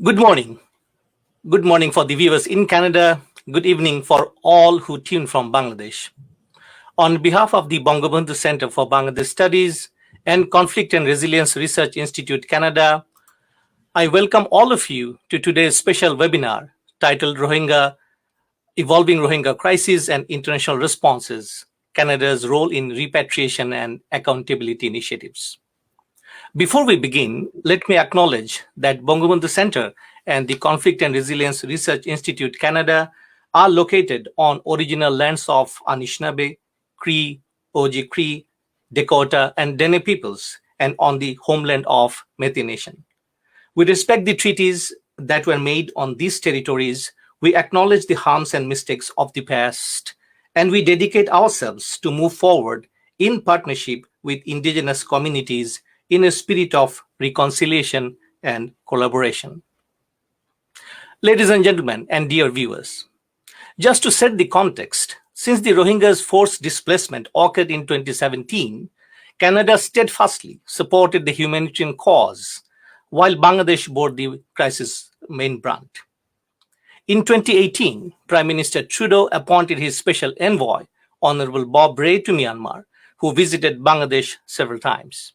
Good morning. Good morning for the viewers in Canada. Good evening for all who tune from Bangladesh. On behalf of the Bangabandhu Center for Bangladesh Studies and Conflict and Resilience Research Institute Canada, I welcome all of you to today's special webinar titled Evolving Rohingya Crisis and International Responses, Canada's Role in Repatriation and Accountability Initiatives. Before we begin, let me acknowledge that Bangabandhu Center and the Conflict and Resilience Research Institute Canada are located on original lands of Anishinaabe, Cree, Oji-Cree, Dakota, and Dene peoples, and on the homeland of Métis Nation. We respect the treaties that were made on these territories. We acknowledge the harms and mistakes of the past, and we dedicate ourselves to move forward in partnership with Indigenous communities in a spirit of reconciliation and collaboration. Ladies and gentlemen, and dear viewers, just to set the context, since the Rohingyas' forced displacement occurred in 2017, Canada steadfastly supported the humanitarian cause, while Bangladesh bore the crisis' main brunt. In 2018, Prime Minister Trudeau appointed his special envoy, Honourable Bob Rae, to Myanmar, who visited Bangladesh several times.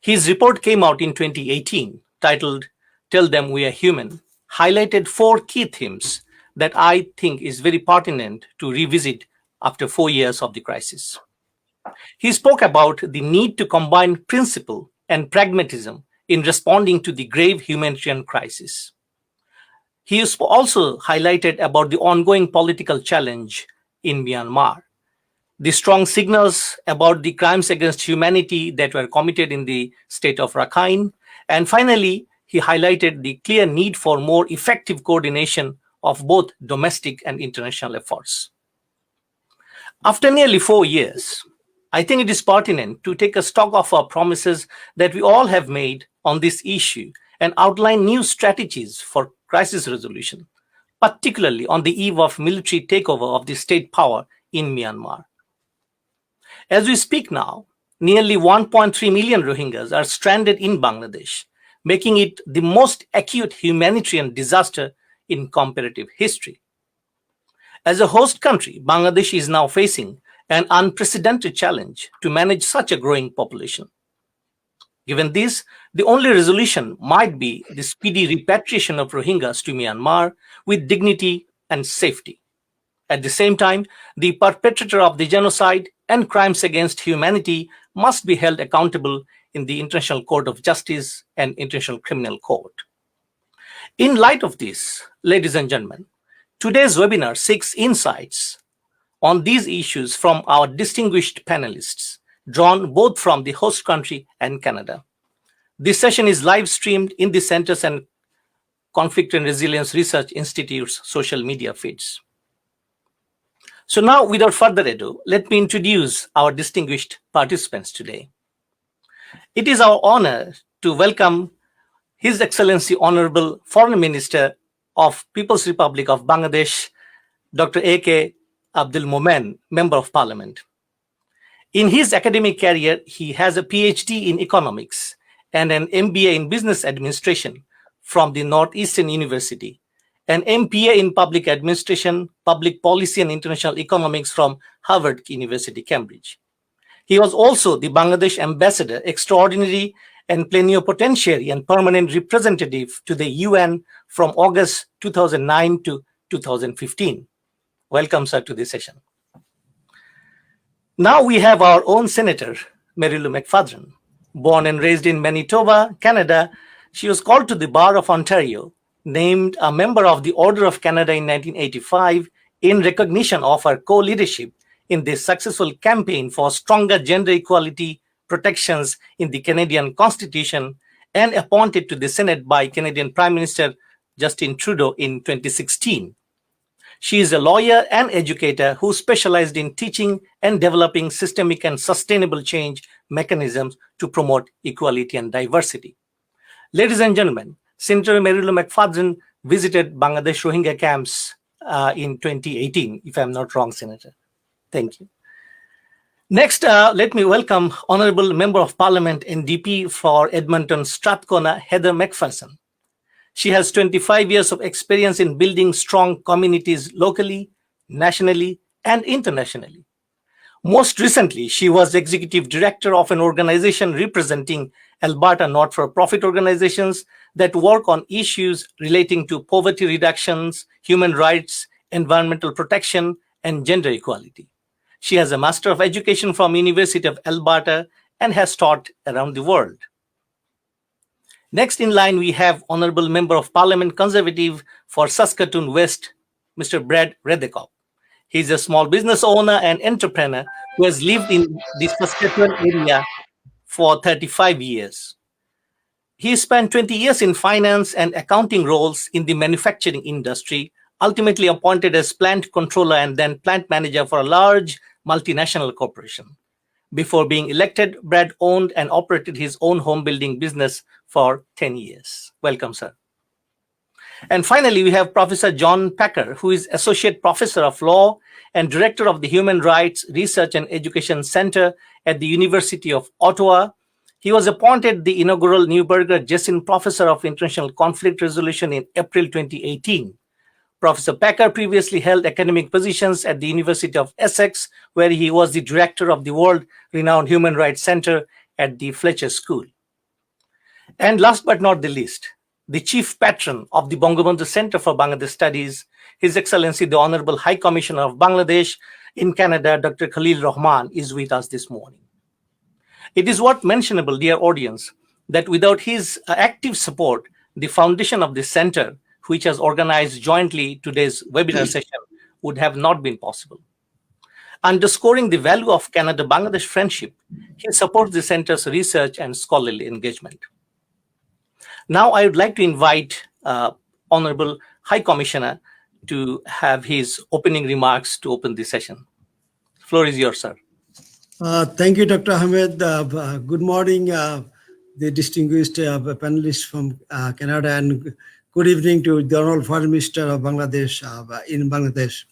His report came out in 2018, titled Tell Them We Are Human, highlighted 4 key themes that I think is very pertinent to revisit after 4 years of the crisis. He spoke about the need to combine principle and pragmatism in responding to the grave humanitarian crisis. He also highlighted about the ongoing political challenge in Myanmar, the strong signals about the crimes against humanity that were committed in the state of Rakhine. And finally, he highlighted the clear need for more effective coordination of both domestic and international efforts. After nearly 4 years, I think it is pertinent to take a stock of our promises that we all have made on this issue and outline new strategies for crisis resolution, particularly on the eve of military takeover of the state power in Myanmar. As we speak now, nearly 1.3 million Rohingyas are stranded in Bangladesh, making it the most acute humanitarian disaster in comparative history. As a host country, Bangladesh is now facing an unprecedented challenge to manage such a growing population. Given this, the only resolution might be the speedy repatriation of Rohingyas to Myanmar with dignity and safety. At the same time, the perpetrator of the genocide and crimes against humanity must be held accountable in the International Court of Justice and International Criminal Court. In light of this, ladies and gentlemen, today's webinar seeks insights on these issues from our distinguished panelists, drawn both from the host country and Canada. This session is live streamed in the Centers and Conflict and Resilience Research Institute's social media feeds. So now, without further ado, let me introduce our distinguished participants today. It is our honor to welcome His Excellency Honourable Foreign Minister of People's Republic of Bangladesh, Dr. A.K. Abdul Momen, Member of Parliament. In his academic career, he has a PhD in economics and an MBA in business administration from the Northeastern University, an MPA in public administration, public policy and international economics from Harvard University, Cambridge. He was also the Bangladesh Ambassador Extraordinary and Plenipotentiary and Permanent Representative to the UN from August 2009 to 2015. Welcome, sir, to this session. Now we have our own Senator, Mary-Lou McFadden. Born and raised in Manitoba, Canada, she was called to the Bar of Ontario, named a member of the Order of Canada in 1985 in recognition of her co-leadership in the successful campaign for stronger gender equality protections in the Canadian Constitution, and appointed to the Senate by Canadian Prime Minister Justin Trudeau in 2016. She is a lawyer and educator who specialized in teaching and developing systemic and sustainable change mechanisms to promote equality and diversity. Ladies and gentlemen, Senator Mary-Lou McFadden visited Bangladesh Rohingya camps in 2018, if I'm not wrong, Senator. Thank you. Next, let me welcome Honourable Member of Parliament NDP for Edmonton Strathcona, Heather McPherson. She has 25 years of experience in building strong communities locally, nationally, and internationally. Most recently, she was executive director of an organization representing Alberta not-for-profit organizations that work on issues relating to poverty reductions, human rights, environmental protection, and gender equality. She has a Master of Education from University of Alberta and has taught around the world. Next in line, we have Honourable Member of Parliament Conservative for Saskatoon West, Mr. Brad Redekop. He's a small business owner and entrepreneur who has lived in the Saskatchewan area for 35 years. He spent 20 years in finance and accounting roles in the manufacturing industry, ultimately appointed as plant controller and then plant manager for a large multinational corporation. Before being elected, Brad owned and operated his own home building business for 10 years. Welcome, sir. And finally, we have Professor John Packer, who is Associate Professor of Law and Director of the Human Rights Research and Education Center at the University of Ottawa. He was appointed the inaugural Neuberger Jessen Professor of International Conflict Resolution in April 2018. Professor Packer previously held academic positions at the University of Essex, where he was the director of the world-renowned Human Rights Center at the Fletcher School. And last but not the least, the chief patron of the Bangabandhu Center for Bangladesh Studies, His Excellency the Honourable High Commissioner of Bangladesh in Canada, Dr. Khalil Rahman, is with us this morning. It is worth mentionable, dear audience, that without his active support, the foundation of the center, which has organized jointly today's webinar session, would have not been possible. Underscoring the value of Canada-Bangladesh friendship, he supports the center's research and scholarly engagement. Now, I would like to invite Honorable High Commissioner to have his opening remarks to open the session. The floor is yours, sir. Thank you, Dr. Ahmed. Good morning, the distinguished panelists from Canada, and good evening to the Honorable Foreign Minister of Bangladesh in Bangladesh.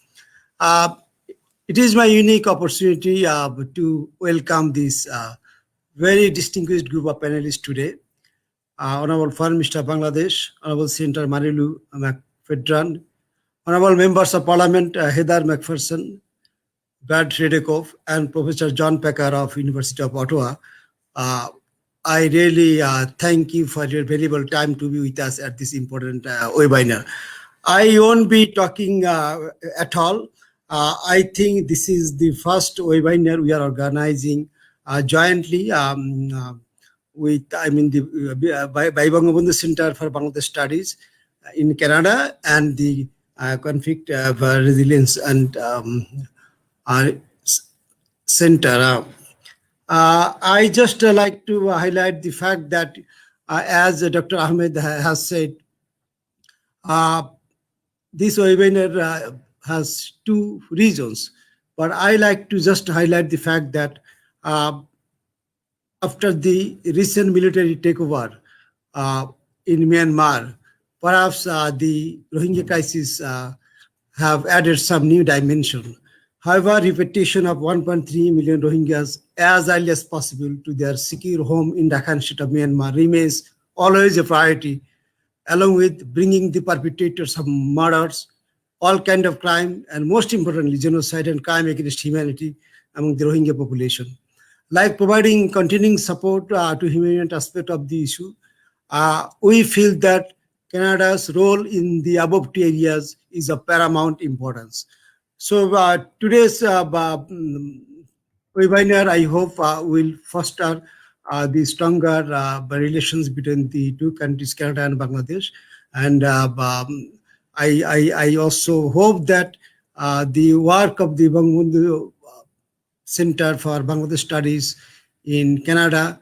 It is my unique opportunity to welcome this very distinguished group of panelists today. Honorable Foreign Minister of Bangladesh, Honorable Senator Marilu McFedran, Honorable Members of Parliament Heather McPherson, Brad Redekop, and Professor John Packer of University of Ottawa. I really thank you for your valuable time to be with us at this important webinar. I won't be talking at all. I think this is the first webinar we are organizing jointly with, the Bangabandhu Center for Bangladesh Studies in Canada and the Conflict Resilience and Center. I just like to highlight the fact that, as Dr. Ahmed has said, this webinar has two reasons, but I like to just highlight the fact that after the recent military takeover in Myanmar, perhaps the Rohingya crisis have added some new dimension. However, repatriation of 1.3 million Rohingyas as early as possible to their secure home in Rakhine State of Myanmar remains always a priority, along with bringing the perpetrators of murders, all kinds of crime, and most importantly, genocide and crime against humanity among the Rohingya population. Like providing continuing support to humanitarian aspect of the issue, we feel that Canada's role in the above two areas is of paramount importance. So today's webinar, I hope, will foster the stronger relations between the two countries, Canada and Bangladesh. And I also hope that the work of the Bangabandhu Center for Bangladesh Studies in Canada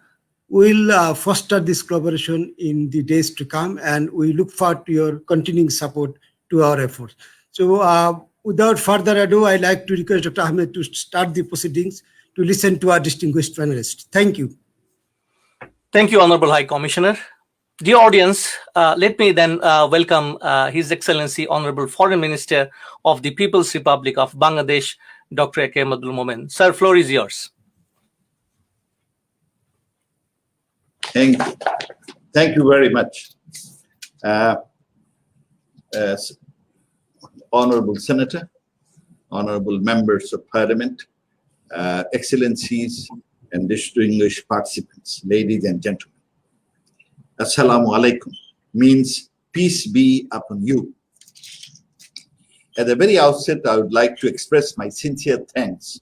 will foster this collaboration in the days to come, and we look forward to your continuing support to our efforts. So without further ado, I'd like to request Dr. Ahmed to start the proceedings to listen to our distinguished panelists. Thank you. Thank you, Honorable High Commissioner. Dear audience, let me then welcome His Excellency Honorable Foreign Minister of the People's Republic of Bangladesh, Dr. Abdul Momen. Sir, floor is yours. Thank you very much. Honourable Senator, Honourable Members of Parliament, Excellencies and distinguished participants, ladies and gentlemen. Assalamu alaikum means peace be upon you. At the very outset, I would like to express my sincere thanks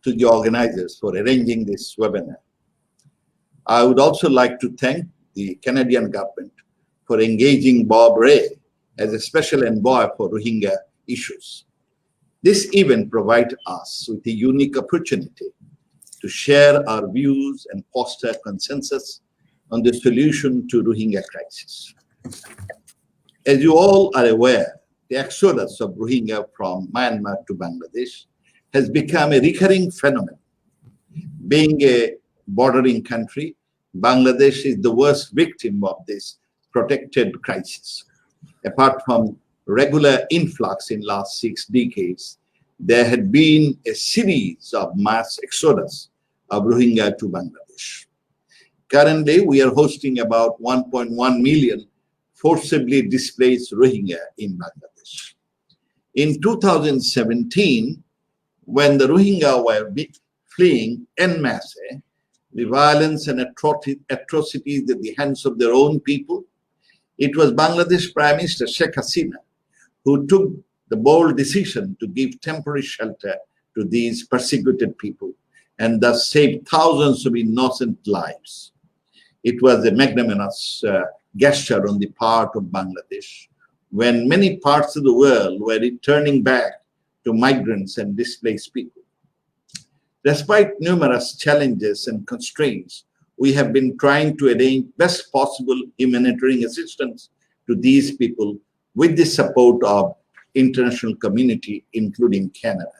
to the organizers for arranging this webinar. I would also like to thank the Canadian government for engaging Bob Rae as a special envoy for Rohingya issues. This event provides us with a unique opportunity to share our views and foster consensus on the solution to Rohingya crisis. As you all are aware, the exodus of Rohingya from Myanmar to Bangladesh has become a recurring phenomenon. Being a bordering country, Bangladesh is the worst victim of this protected crisis. Apart from regular influx in last 6 decades, there had been a series of mass exodus of Rohingya to Bangladesh. Currently, we are hosting about 1.1 million forcibly displaced Rohingya in Bangladesh. In 2017, when the Rohingya were fleeing en masse, the violence and atrocities at the hands of their own people, it was Bangladesh Prime Minister Sheikh Hasina who took the bold decision to give temporary shelter to these persecuted people and thus saved thousands of innocent lives. It was a magnanimous gesture on the part of Bangladesh when many parts of the world were returning back to migrants and displaced people. Despite numerous challenges and constraints, we have been trying to arrange best possible humanitarian assistance to these people with the support of international community, including Canada.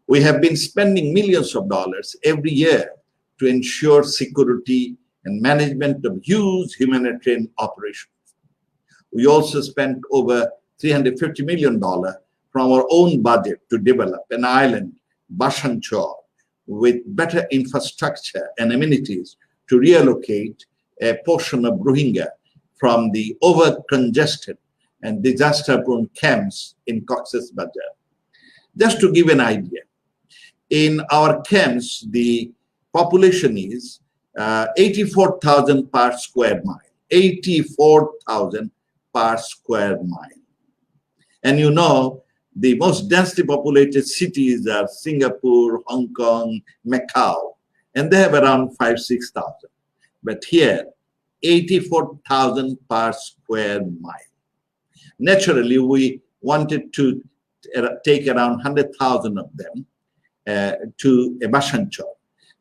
We have been spending millions of dollars every year to ensure security and management of huge humanitarian operations. We also spent over $350 million from our own budget to develop an island, Bashanchor, with better infrastructure and amenities to relocate a portion of Rohingya from the over-congested and disaster-prone camps in Cox's Bazar. Just to give an idea, in our camps, the population is 84,000 per square mile, 84,000 per square mile. And you know, the most densely populated cities are Singapore, Hong Kong, Macau, and they have around 5,000–6,000. But here, 84,000 per square mile. Naturally, we wanted to take around 100,000 of them to Bashanchor.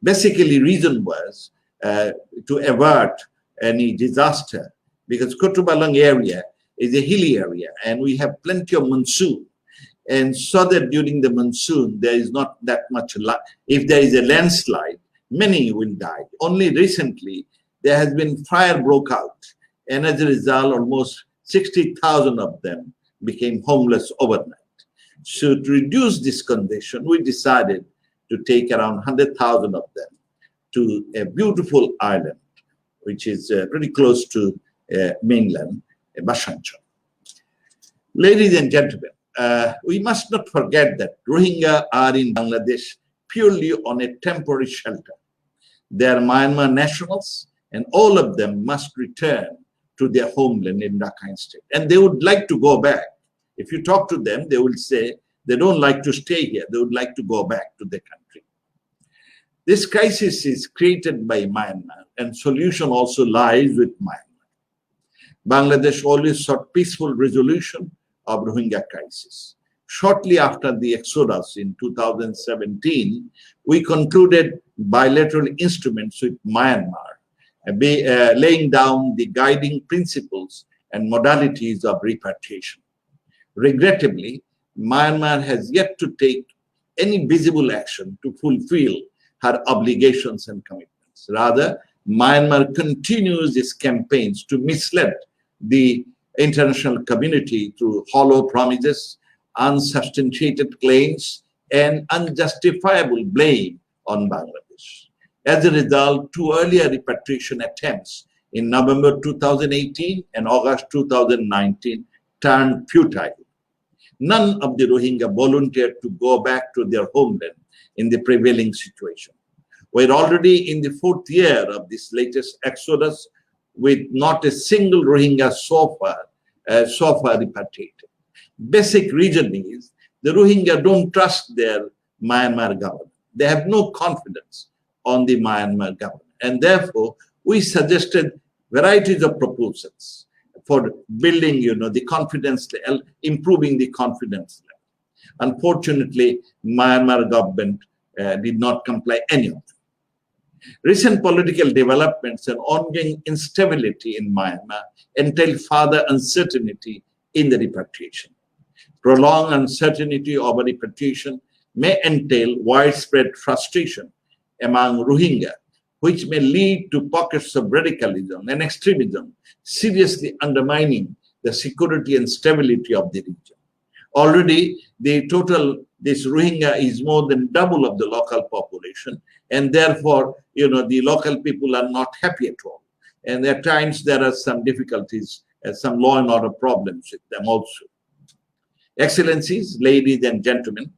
Basically, reason was to avert any disaster, because Kotubalang area is a hilly area and we have plenty of monsoon. And so that during the monsoon, there is not that much light. If there is a landslide, many will die. Only recently, there has been fire broke out. And as a result, almost 60,000 of them became homeless overnight. So to reduce this condition, we decided to take around 100,000 of them to a beautiful island, which is pretty close to mainland, Bashanchor. Ladies and gentlemen, we must not forget that Rohingya are in Bangladesh purely on a temporary shelter. They are Myanmar nationals, and all of them must return to their homeland in Rakhine State. And they would like to go back. If you talk to them, they will say they don't like to stay here. They would like to go back to their country. This crisis is created by Myanmar, and solution also lies with Myanmar. Bangladesh always sought peaceful resolution of Rohingya crisis. Shortly after the exodus in 2017, we concluded bilateral instruments with Myanmar, laying down the guiding principles and modalities of repatriation. Regrettably, Myanmar has yet to take any visible action to fulfill her obligations and commitments. Rather, Myanmar continues its campaigns to mislead the international community through hollow promises, unsubstantiated claims, and unjustifiable blame on Bangladesh. As a result, 2 earlier repatriation attempts in November 2018 and August 2019 turned futile. None of the Rohingya volunteered to go back to their homeland in the prevailing situation. We're already in the 4th year of this latest exodus, with not a single Rohingya so far repatriated. Basic reason is the Rohingya don't trust their Myanmar government. They have no confidence on the Myanmar government. And therefore, we suggested varieties of proposals for building, the confidence, improving the confidence level. Unfortunately, Myanmar government did not comply any of them. Recent political developments and ongoing instability in Myanmar entail further uncertainty in the repatriation. Prolonged uncertainty over repatriation may entail widespread frustration among Rohingya, which may lead to pockets of radicalism and extremism, seriously undermining the security and stability of the region. Already, the total, this Rohingya is more than double of the local population, and therefore, the local people are not happy at all. And at times, there are some difficulties, some law and order problems with them also. Excellencies, ladies and gentlemen,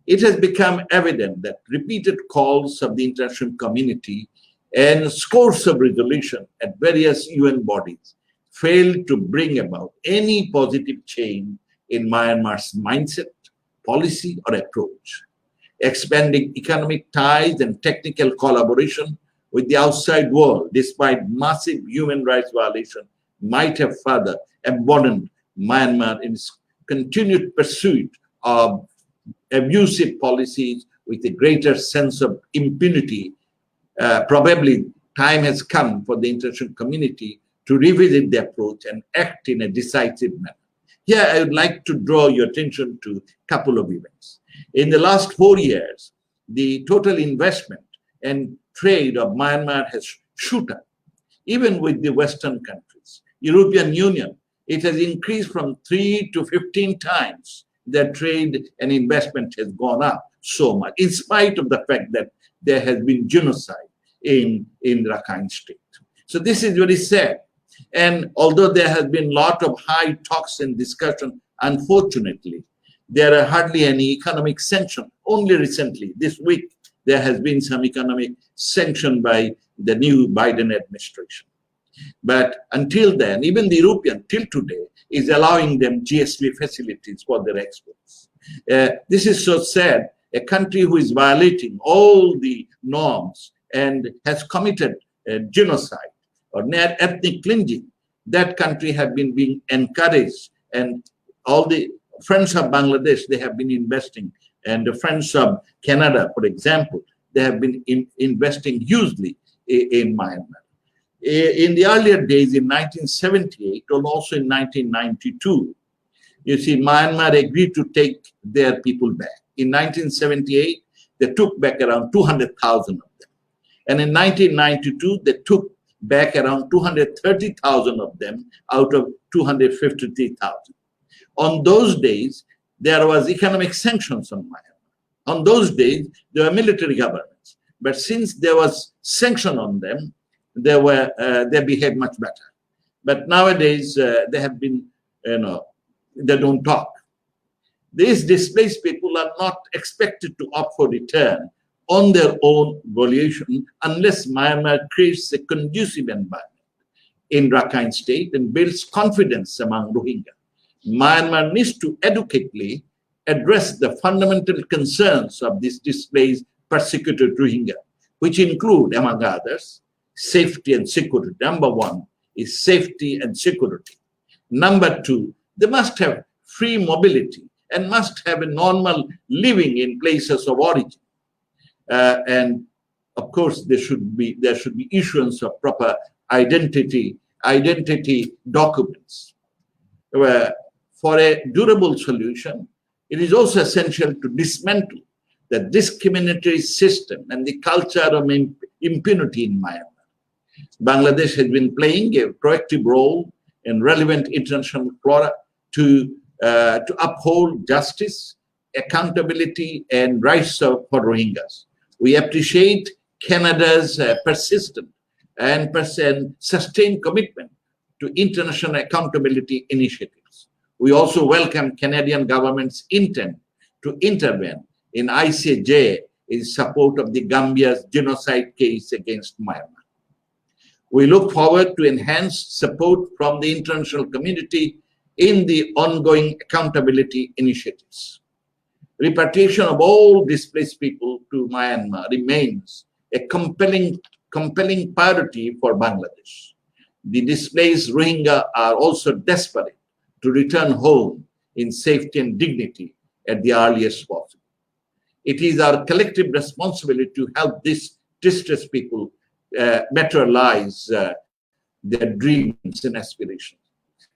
it has become evident that repeated calls of the international community and scores of resolutions at various UN bodies failed to bring about any positive change in Myanmar's mindset, policy, or approach. Expanding economic ties and technical collaboration with the outside world, despite massive human rights violations, might have further emboldened Myanmar in its continued pursuit of abusive policies with a greater sense of impunity. Probably time has come for the international community to revisit the approach and act in a decisive manner. Here, I would like to draw your attention to a couple of events. In the last 4 years, the total investment and trade of Myanmar has shot up, even with the Western countries. European Union, it has increased from 3 to 15 times. Their trade and investment has gone up so much, in spite of the fact that there has been genocide in Rakhine State. So this is very sad. And although there has been a lot of high talks and discussion, unfortunately, there are hardly any economic sanction. Only recently, this week, there has been some economic sanction by the new Biden administration. But until then, even the European, till today, is allowing them GSP facilities for their exports. This is so sad. A country who is violating all the norms and has committed genocide or ethnic cleansing, that country have been being encouraged, and all the friends of Bangladesh, they have been investing, and the friends of Canada, for example, they have been investing hugely in Myanmar. In the earlier days, in 1978 and also in 1992, you see, Myanmar agreed to take their people back. In 1978, they took back around 200,000 of them. And in 1992, they took back around 230,000 of them out of 253,000. On those days, there was economic sanctions on Myanmar. On those days, there were military governments. But since there was sanction on them, they behaved much better. But nowadays, they have been, they don't talk. These displaced people are not expected to opt for return on their own volition unless Myanmar creates a conducive environment in Rakhine State and builds confidence among Rohingya. Myanmar needs to adequately address the fundamental concerns of these displaced, persecuted Rohingya, which include, among others, safety and security. Number one is safety and security. Number two, they must have free mobility and must have a normal living in places of origin. And of course, there should be issuance of proper identity documents. For a durable solution, it is also essential to dismantle the discriminatory system and the culture of impunity in Myanmar. Bangladesh has been playing a proactive role in relevant international fora to uphold justice, accountability, and rights for Rohingyas. We appreciate Canada's persistent and sustained commitment to international accountability initiatives. We also welcome Canadian government's intent to intervene in ICJ in support of the Gambia's genocide case against Myanmar. We look forward to enhanced support from the international community in the ongoing accountability initiatives. Repatriation of all displaced people to Myanmar remains a compelling priority for Bangladesh. The displaced Rohingya are also desperate to return home in safety and dignity at the earliest possible. It is our collective responsibility to help these distressed people materialize their dreams and aspirations.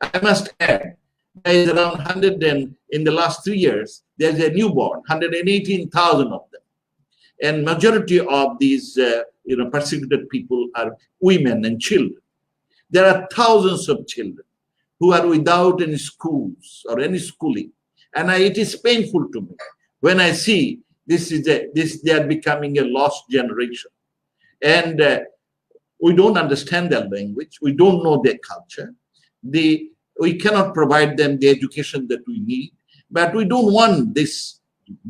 I must add, there is around 100, and in the last 3 years, there's a newborn, 118,000 of them. And majority of these persecuted people are women and children. There are thousands of children who are without any schools or any schooling. And it is painful to me when I see they are becoming a lost generation. And we don't understand their language. We don't know their culture. We cannot provide them the education that we need. But we don't want this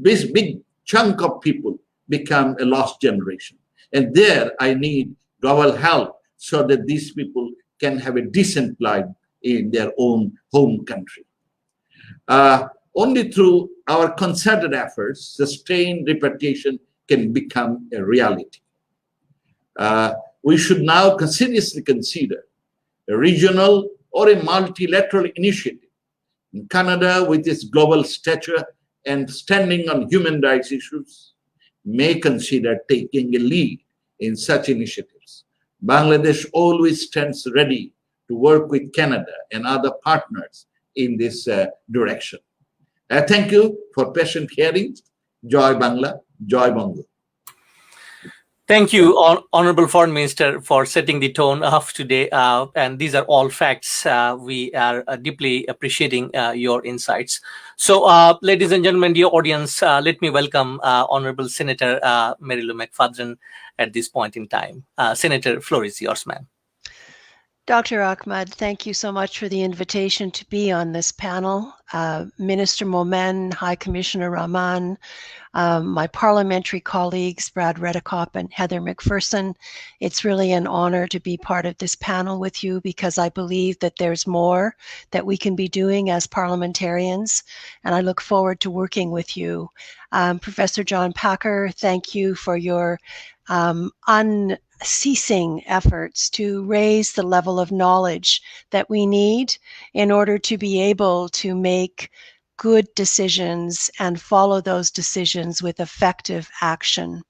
big chunk of people become a lost generation. And there I need global help so that these people can have a decent life in their own home country. Only through our concerted efforts, sustained repatriation can become a reality. We should now seriously consider a regional or a multilateral initiative. In Canada, with its global stature and standing on human rights issues, may consider taking a lead in such initiatives. Bangladesh always stands ready to work with Canada and other partners in this direction. Thank you for patient hearing. Joy Bangla, Joy Bongo. Thank you, Honourable Foreign Minister, for setting the tone of today. And these are all facts. We are deeply appreciating your insights. So, ladies and gentlemen, dear audience, let me welcome Honourable Senator Mary Lou McFadden at this point in time. Senator, floor is yours, ma'am. Dr. Ahmad, thank you so much for the invitation to be on this panel. Minister Momen, High Commissioner Rahman, my parliamentary colleagues, Brad Redekop and Heather McPherson. It's really an honor to be part of this panel with you because I believe that there's more that we can be doing as parliamentarians, and I look forward to working with you. Professor John Packer, thank you for your unceasing efforts to raise the level of knowledge that we need in order to be able to make good decisions and follow those decisions with effective action.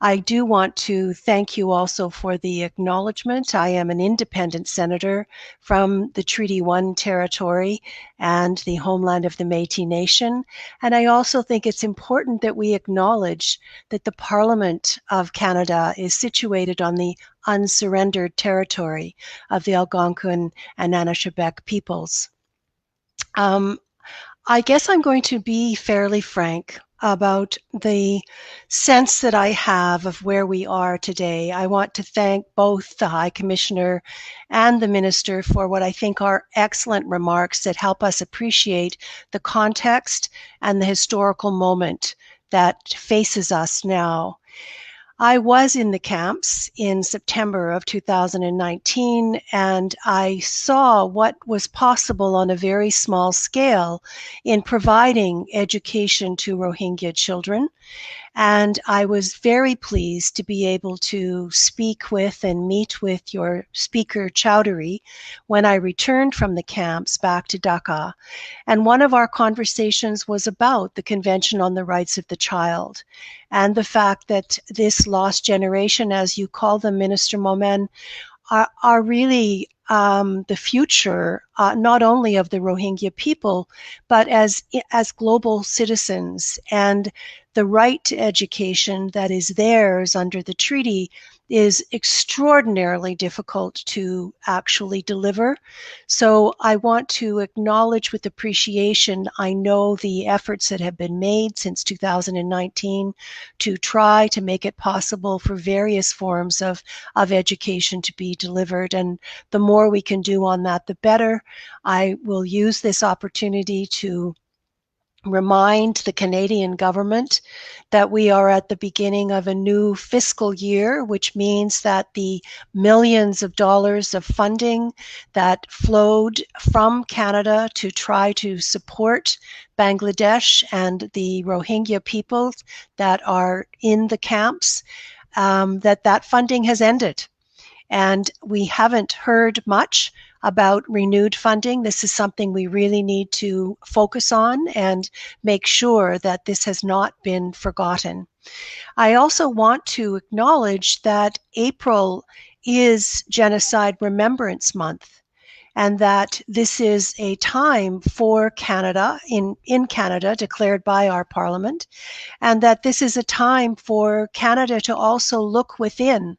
I do want to thank you also for the acknowledgement. I am an independent senator from the Treaty 1 territory and the homeland of the Métis Nation. And I also think it's important that we acknowledge that the Parliament of Canada is situated on the unsurrendered territory of the Algonquin and Anishinaabe peoples. I guess I'm going to be fairly frank about the sense that I have of where we are today. I want to thank both the High Commissioner and the Minister for what I think are excellent remarks that help us appreciate the context and the historical moment that faces us now. I was in the camps in September of 2019, and I saw what was possible on a very small scale in providing education to Rohingya children. And I was very pleased to be able to speak with and meet with your Speaker Chowdhury when I returned from the camps back to Dhaka. And one of our conversations was about the Convention on the Rights of the Child and the fact that this lost generation, as you call them, Minister Momen, are really the future, not only of the Rohingya people, but as global citizens, and the right to education that is theirs under the treaty is extraordinarily difficult to actually deliver. So I want to acknowledge with appreciation, I know the efforts that have been made since 2019 to try to make it possible for various forms of education to be delivered. And the more we can do on that, the better. I will use this opportunity to remind the Canadian government that we are at the beginning of a new fiscal year, which means that the millions of dollars of funding that flowed from Canada to try to support Bangladesh and the Rohingya people that are in the camps, that funding has ended. And we haven't heard much about renewed funding. This is something we really need to focus on and make sure that this has not been forgotten. I also want to acknowledge that April is Genocide Remembrance Month, and that this is a time for Canada, in Canada, declared by our Parliament, and that this is a time for Canada to also look within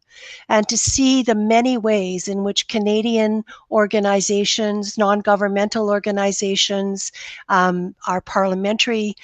and to see the many ways in which Canadian organizations, non-governmental organizations, our parliamentary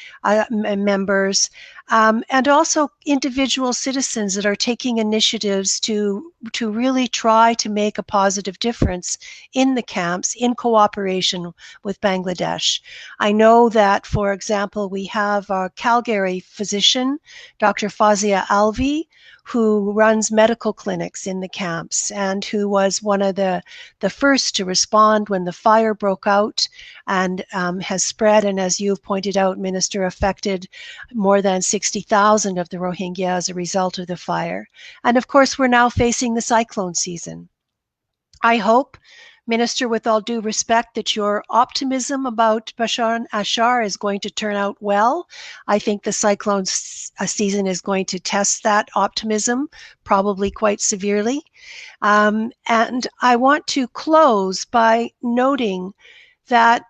members, and also individual citizens that are taking initiatives to really try to make a positive difference in the camps in cooperation with Bangladesh. I know that, for example, we have our Calgary physician, Dr. Fazia Alvi, who runs medical clinics in the camps and who was one of the first to respond when the fire broke out and has spread, and as you've pointed out, Minister, affected more than 60,000 of the Rohingya as a result of the fire. And of course, we're now facing the cyclone season. I hope, Minister, with all due respect, that your optimism about Bashar al-Assad is going to turn out well. I think the cyclone season is going to test that optimism, probably quite severely. And I want to close by noting that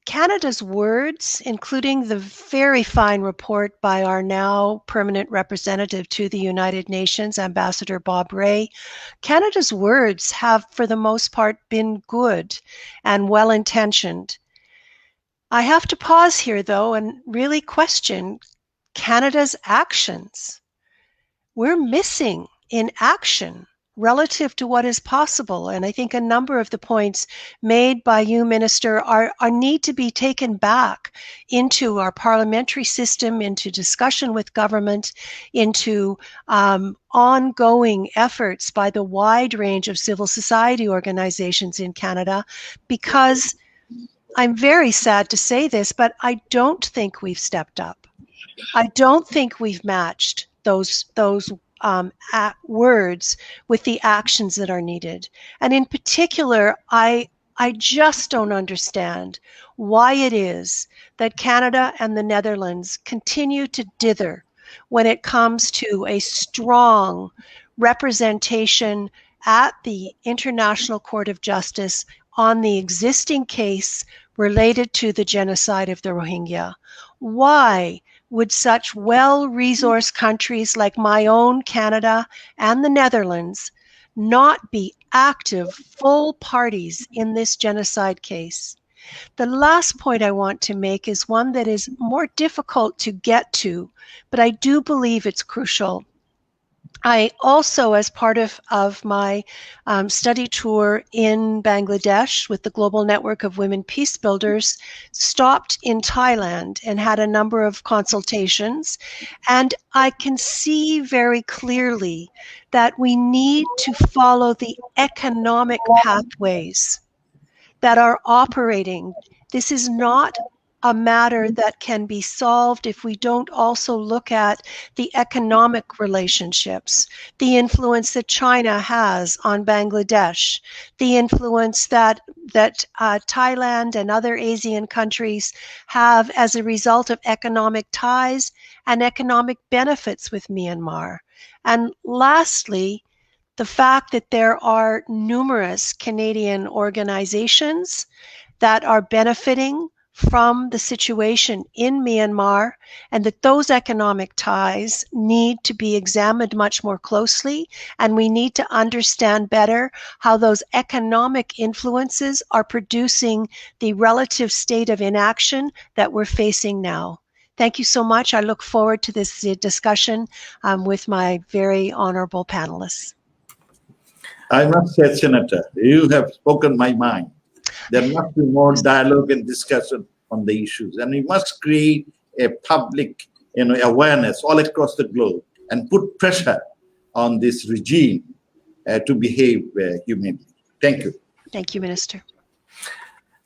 Canada's words, including the very fine report by our now permanent representative to the United Nations, Ambassador Bob Rae, Canada's words have, for the most part, been good and well-intentioned. I have to pause here, though, and really question Canada's actions. We're missing in action relative to what is possible. And I think a number of the points made by you, Minister, are need to be taken back into our parliamentary system, into discussion with government, into ongoing efforts by the wide range of civil society organizations in Canada, because I'm very sad to say this, but I don't think we've stepped up. I don't think we've matched those words with the actions that are needed. And in particular, I just don't understand why it is that Canada and the Netherlands continue to dither when it comes to a strong representation at the International Court of Justice on the existing case related to the genocide of the Rohingya. Why would such well-resourced countries like my own Canada and the Netherlands not be active, full parties in this genocide case? The last point I want to make is one that is more difficult to get to, but I do believe it's crucial. I also, as part of my study tour in Bangladesh with the Global Network of Women Peace Builders, stopped in Thailand and had a number of consultations. And I can see very clearly that we need to follow the economic pathways that are operating. This is not a matter that can be solved if we don't also look at the economic relationships, the influence that China has on Bangladesh, the influence that Thailand and other Asian countries have as a result of economic ties and economic benefits with Myanmar. And lastly, the fact that there are numerous Canadian organizations that are benefiting from the situation in Myanmar, and that those economic ties need to be examined much more closely, and we need to understand better how those economic influences are producing the relative state of inaction that we're facing now. Thank you so much. I look forward to this discussion with my very honorable panelists. I must say, Senator, you have spoken my mind. There must be more dialogue and discussion on the issues, and we must create a public, awareness all across the globe and put pressure on this regime to behave humanely. Thank you. Thank you, Minister.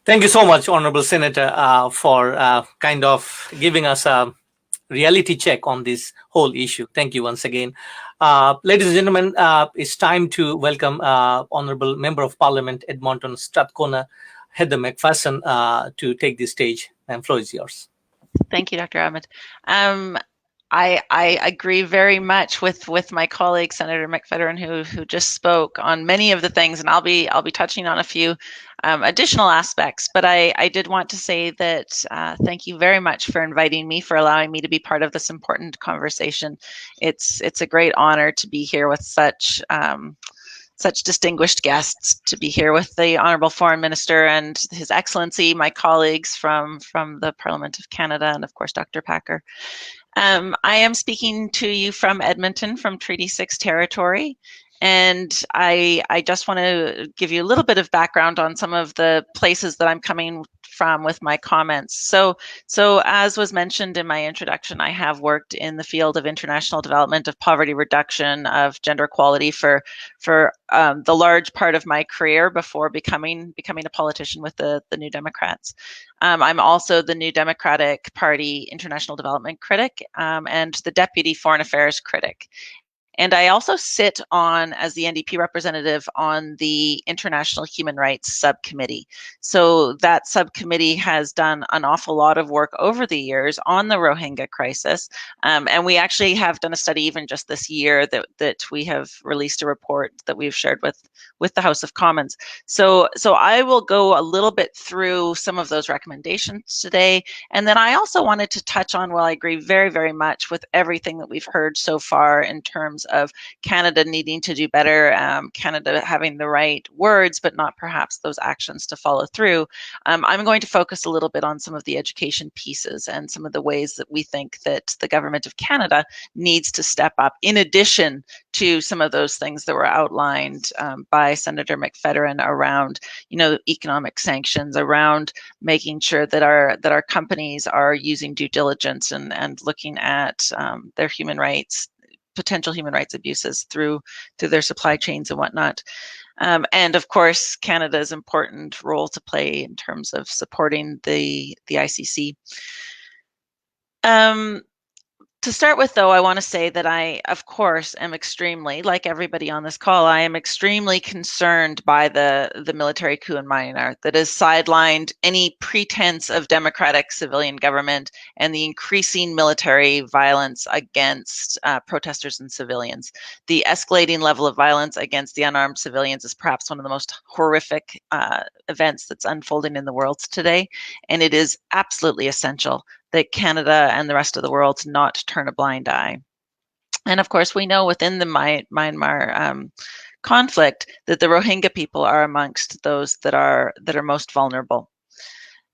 Thank you so much, Honorable Senator, for kind of giving us a reality check on this whole issue. Thank you once again. Ladies and gentlemen, it's time to welcome Honorable Member of Parliament Edmonton Strathcona, Heather McPherson, to take the stage. And floor is yours. Thank you, Dr. Ahmed. I agree very much with my colleague Senator McPherson who just spoke on many of the things, and I'll be touching on a few additional aspects. But I did want to say that thank you very much for inviting me, for allowing me to be part of this important conversation. It's a great honor to be here with such distinguished guests, to be here with the Honourable Foreign Minister and His Excellency, my colleagues from the Parliament of Canada, and of course Dr. Packer. I am speaking to you from Edmonton, from Treaty 6 territory, and I just want to give you a little bit of background on some of the places that I'm coming from with my comments. So as was mentioned in my introduction, I have worked in the field of international development, of poverty reduction, of gender equality for the large part of my career before becoming a politician with the New Democrats. I'm also the New Democratic Party International Development Critic and the Deputy Foreign Affairs Critic. And I also sit on, as the NDP representative, on the International Human Rights Subcommittee. So that subcommittee has done an awful lot of work over the years on the Rohingya crisis. And we actually have done a study even just this year that we have released a report that we've shared with the House of Commons. So I will go a little bit through some of those recommendations today. And then I also wanted to touch on, well, I agree very, very much with everything that we've heard so far in terms of Canada needing to do better, Canada having the right words, but not perhaps those actions to follow through. I'm going to focus a little bit on some of the education pieces and some of the ways that we think that the Government of Canada needs to step up, in addition to some of those things that were outlined by Senator McPherson around, economic sanctions, around making sure that our companies are using due diligence and looking at their human rights, potential human rights abuses through their supply chains and whatnot. And of course, Canada's important role to play in terms of supporting the ICC. To start with, though, I want to say that I, of course, am extremely, like everybody on this call, I am extremely concerned by the military coup in Myanmar that has sidelined any pretense of democratic civilian government and the increasing military violence against protesters and civilians. The escalating level of violence against the unarmed civilians is perhaps one of the most horrific events that's unfolding in the world today, and it is absolutely essential that Canada and the rest of the world not turn a blind eye. And of course, we know within the Myanmar conflict that the Rohingya people are amongst those that are most vulnerable.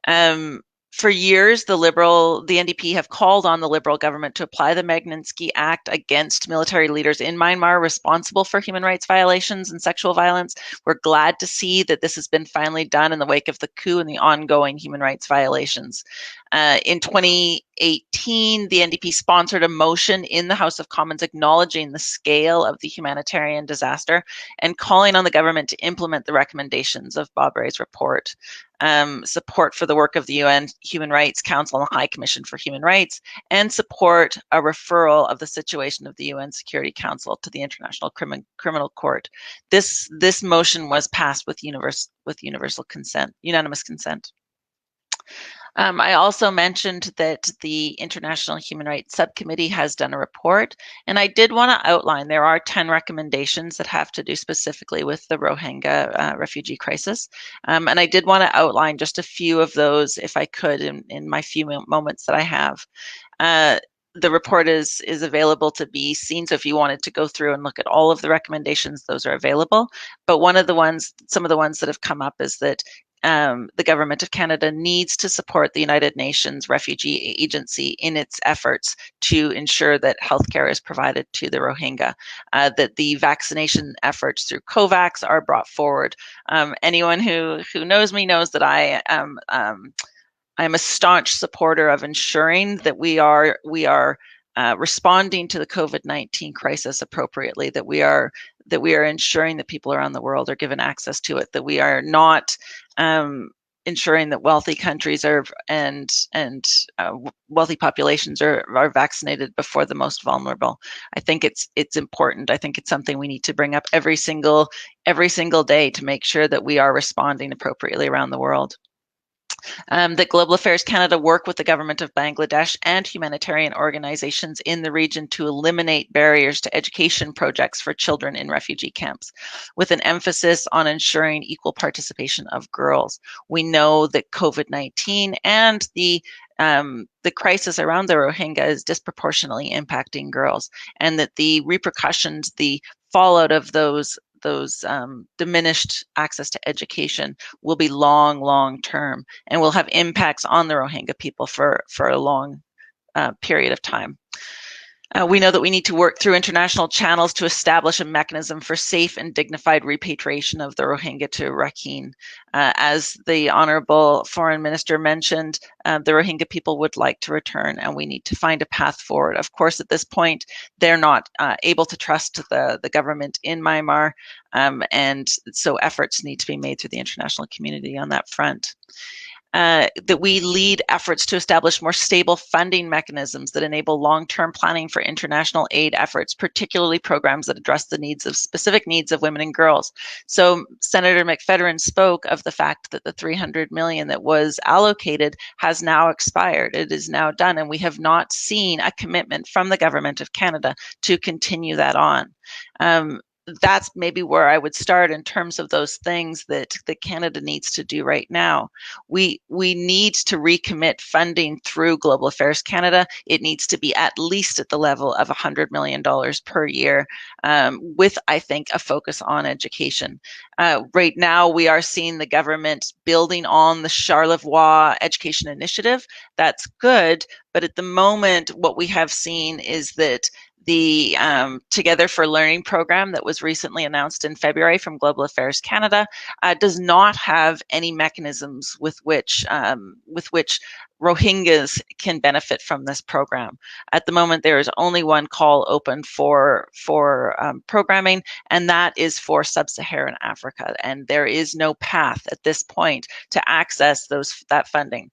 For years, the NDP have called on the Liberal government to apply the Magnitsky Act against military leaders in Myanmar responsible for human rights violations and sexual violence. We're glad to see that this has been finally done in the wake of the coup and the ongoing human rights violations. In 2018, the NDP sponsored a motion in the House of Commons acknowledging the scale of the humanitarian disaster and calling on the government to implement the recommendations of Bob Rae's report. Support for the work of the UN Human Rights Council and the High Commission for Human Rights, and support a referral of the situation of the UN Security Council to the International Criminal Court. This motion was passed with universal consent, unanimous consent. I also mentioned that the International Human Rights Subcommittee has done a report, and I did want to outline there are 10 recommendations that have to do specifically with the Rohingya refugee crisis. And I did want to outline just a few of those, if I could, in my few moments that I have. The report is available to be seen. So if you wanted to go through and look at all of the recommendations, those are available. But some of the ones that have come up is that the government of Canada needs to support the United Nations Refugee Agency in its efforts to ensure that healthcare is provided to the Rohingya, that the vaccination efforts through COVAX are brought forward. Anyone who knows me knows that I am I'm a staunch supporter of ensuring that we are responding to the COVID-19 crisis appropriately, that we are ensuring that people around the world are given access to it, that we are not ensuring that wealthy countries and wealthy populations are vaccinated before the most vulnerable. I think it's important. I think it's something we need to bring up every single day to make sure that we are responding appropriately around the world. That Global Affairs Canada work with the government of Bangladesh and humanitarian organizations in the region to eliminate barriers to education projects for children in refugee camps, with an emphasis on ensuring equal participation of girls. We know that COVID-19 and the crisis around the Rohingya is disproportionately impacting girls, and that the repercussions, the fallout of those diminished access to education will be long term, and will have impacts on the Rohingya people for a long period of time. We know that we need to work through international channels to establish a mechanism for safe and dignified repatriation of the Rohingya to Rakhine. As the Honourable Foreign Minister mentioned, the Rohingya people would like to return, and we need to find a path forward. Of course, at this point, they're not able to trust the government in Myanmar, and so efforts need to be made through the international community on that front. That we lead efforts to establish more stable funding mechanisms that enable long-term planning for international aid efforts, particularly programs that address the specific needs of women and girls. So Senator McFedrin spoke of the fact that the $300 million that was allocated has now expired. It is now done, and we have not seen a commitment from the government of Canada to continue that on. That's maybe where I would start in terms of those things that Canada needs to do right now. We need to recommit funding through Global Affairs Canada. It needs to be at least at the level of $100 million per year, with, I think, a focus on education. Right now, we are seeing the government building on the Charlevoix Education Initiative. That's good, but at the moment, what we have seen is that the Together for Learning program that was recently announced in February from Global Affairs Canada does not have any mechanisms with which Rohingyas can benefit from this program. At the moment, there is only one call open for programming, and that is for Sub-Saharan Africa. And there is no path at this point to access that funding.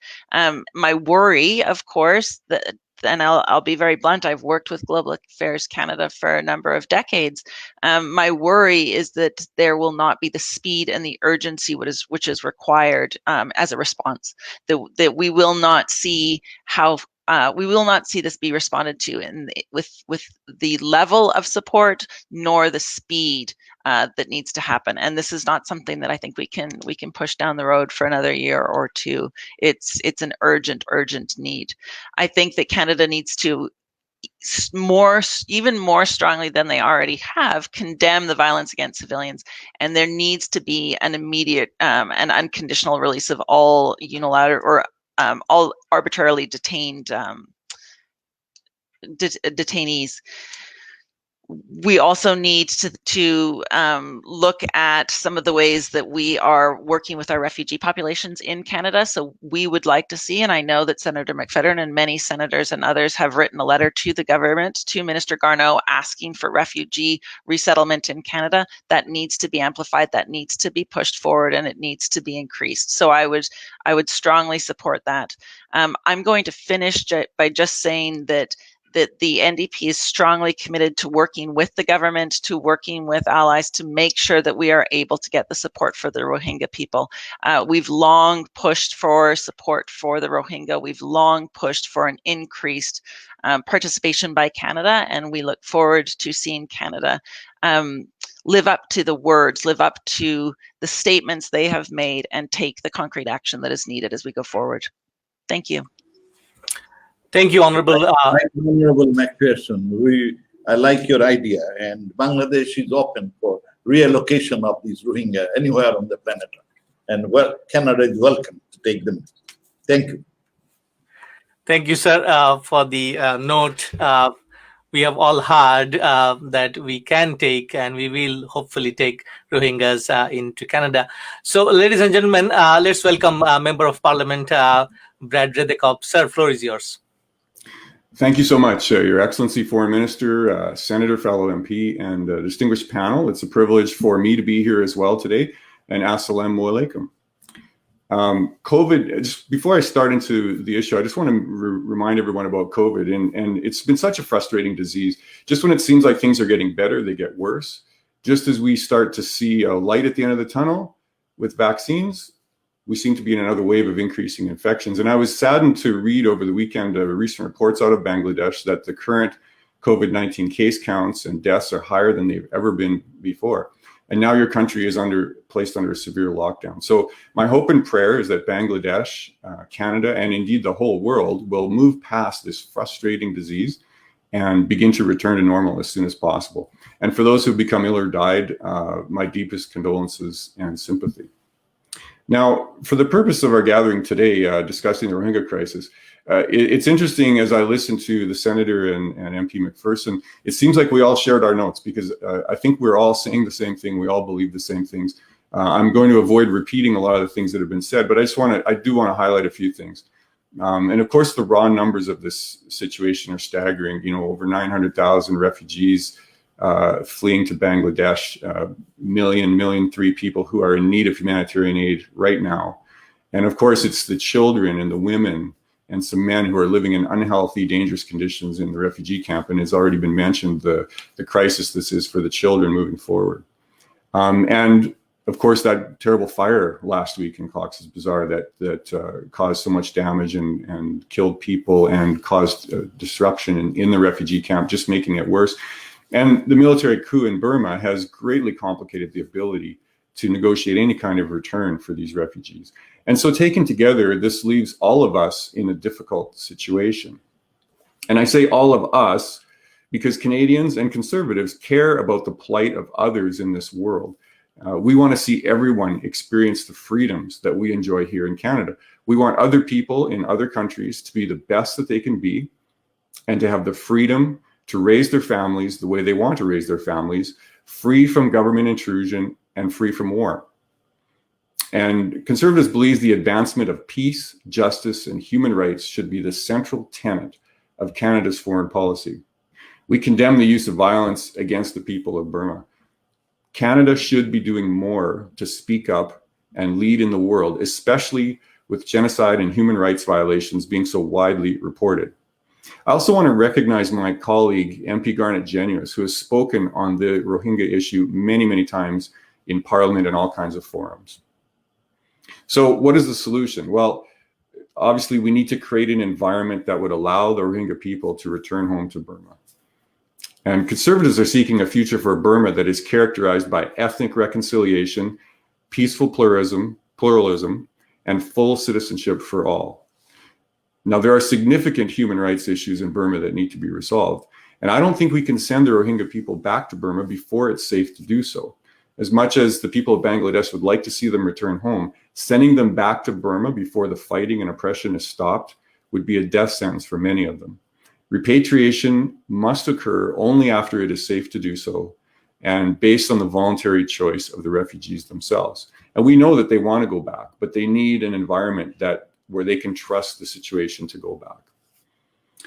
My worry, of course, and I'll be very blunt, I've worked with Global Affairs Canada for a number of decades. My worry is that there will not be the speed and the urgency which is required as a response. That we will not see this be responded to with the level of support nor the speed that needs to happen. And this is not something that I think we can push down the road for another year or two. It's an urgent need. I think that Canada needs to even more strongly than they already have, condemn the violence against civilians, and there needs to be an immediate and unconditional release of all unilateral or all arbitrarily detained detainees. We also need to look at some of the ways that we are working with our refugee populations in Canada. So we would like to see, and I know that Senator McFedrin and many senators and others have written a letter to the government, to Minister Garneau, asking for refugee resettlement in Canada. That needs to be amplified, that needs to be pushed forward, and it needs to be increased. So I would strongly support that. I'm going to finish by just saying that that the NDP is strongly committed to working with the government, to working with allies to make sure that we are able to get the support for the Rohingya people. We've long pushed for support for the Rohingya. We've long pushed for an increased participation by Canada, and we look forward to seeing Canada live up to the words, live up to the statements they have made, and take the concrete action that is needed as we go forward. Thank you. Thank you, Honourable. Honourable McPherson, I like your idea, and Bangladesh is open for reallocation of these Rohingya anywhere on the planet, and Canada is welcome to take them. Thank you. Thank you, sir, for the note. We have all heard that we can take, and we will hopefully take Rohingyas into Canada. So, ladies and gentlemen, let's welcome Member of Parliament, Brad Redekop. Sir, floor is yours. Thank you so much, Your Excellency, Foreign Minister, Senator, fellow MP, and distinguished panel. It's a privilege for me to be here as well today, and assalamu alaikum. COVID, just before I start into the issue, I just want to remind everyone about COVID, and it's been such a frustrating disease. Just when it seems like things are getting better, they get worse. Just as we start to see a light at the end of the tunnel with vaccines, we seem to be in another wave of increasing infections. And I was saddened to read over the weekend recent reports out of Bangladesh that the current COVID-19 case counts and deaths are higher than they've ever been before. And now your country is placed under a severe lockdown. So my hope and prayer is that Bangladesh, Canada, and indeed the whole world will move past this frustrating disease and begin to return to normal as soon as possible. And for those who've become ill or died, my deepest condolences and sympathy. Now, for the purpose of our gathering today, discussing the Rohingya crisis, it's interesting as I listen to the Senator and MP McPherson, it seems like we all shared our notes because I think we're all saying the same thing. We all believe the same things. I'm going to avoid repeating a lot of the things that have been said, but I do want to highlight a few things. And of course, the raw numbers of this situation are staggering. You know, over 900,000 refugees fleeing to Bangladesh, 1.3 million people who are in need of humanitarian aid right now. And of course, it's the children and the women and some men who are living in unhealthy, dangerous conditions in the refugee camp. And it's already been mentioned, the crisis this is for the children moving forward. And of course, that terrible fire last week in Cox's Bazar that caused so much damage and killed people and caused disruption in the refugee camp, just making it worse. And the military coup in Burma has greatly complicated the ability to negotiate any kind of return for these refugees. And so taken together, this leaves all of us in a difficult situation. And I say all of us because Canadians and Conservatives care about the plight of others in this world. We want to see everyone experience the freedoms that we enjoy here in Canada. We want other people in other countries to be the best that they can be and to have the freedom to raise their families the way they want to raise their families, free from government intrusion and free from war. And Conservatives believe the advancement of peace, justice, and human rights should be the central tenet of Canada's foreign policy. We condemn the use of violence against the people of Burma. Canada should be doing more to speak up and lead in the world, especially with genocide and human rights violations being so widely reported. I also want to recognize my colleague, MP Garnet Genuis, who has spoken on the Rohingya issue many, many times in Parliament and all kinds of forums. So what is the solution? Well, obviously we need to create an environment that would allow the Rohingya people to return home to Burma. And Conservatives are seeking a future for Burma that is characterized by ethnic reconciliation, peaceful pluralism, and full citizenship for all. Now, there are significant human rights issues in Burma that need to be resolved. And I don't think we can send the Rohingya people back to Burma before it's safe to do so. As much as the people of Bangladesh would like to see them return home, sending them back to Burma before the fighting and oppression is stopped would be a death sentence for many of them. Repatriation must occur only after it is safe to do so and based on the voluntary choice of the refugees themselves. And we know that they want to go back, but they need an environment where they can trust the situation to go back.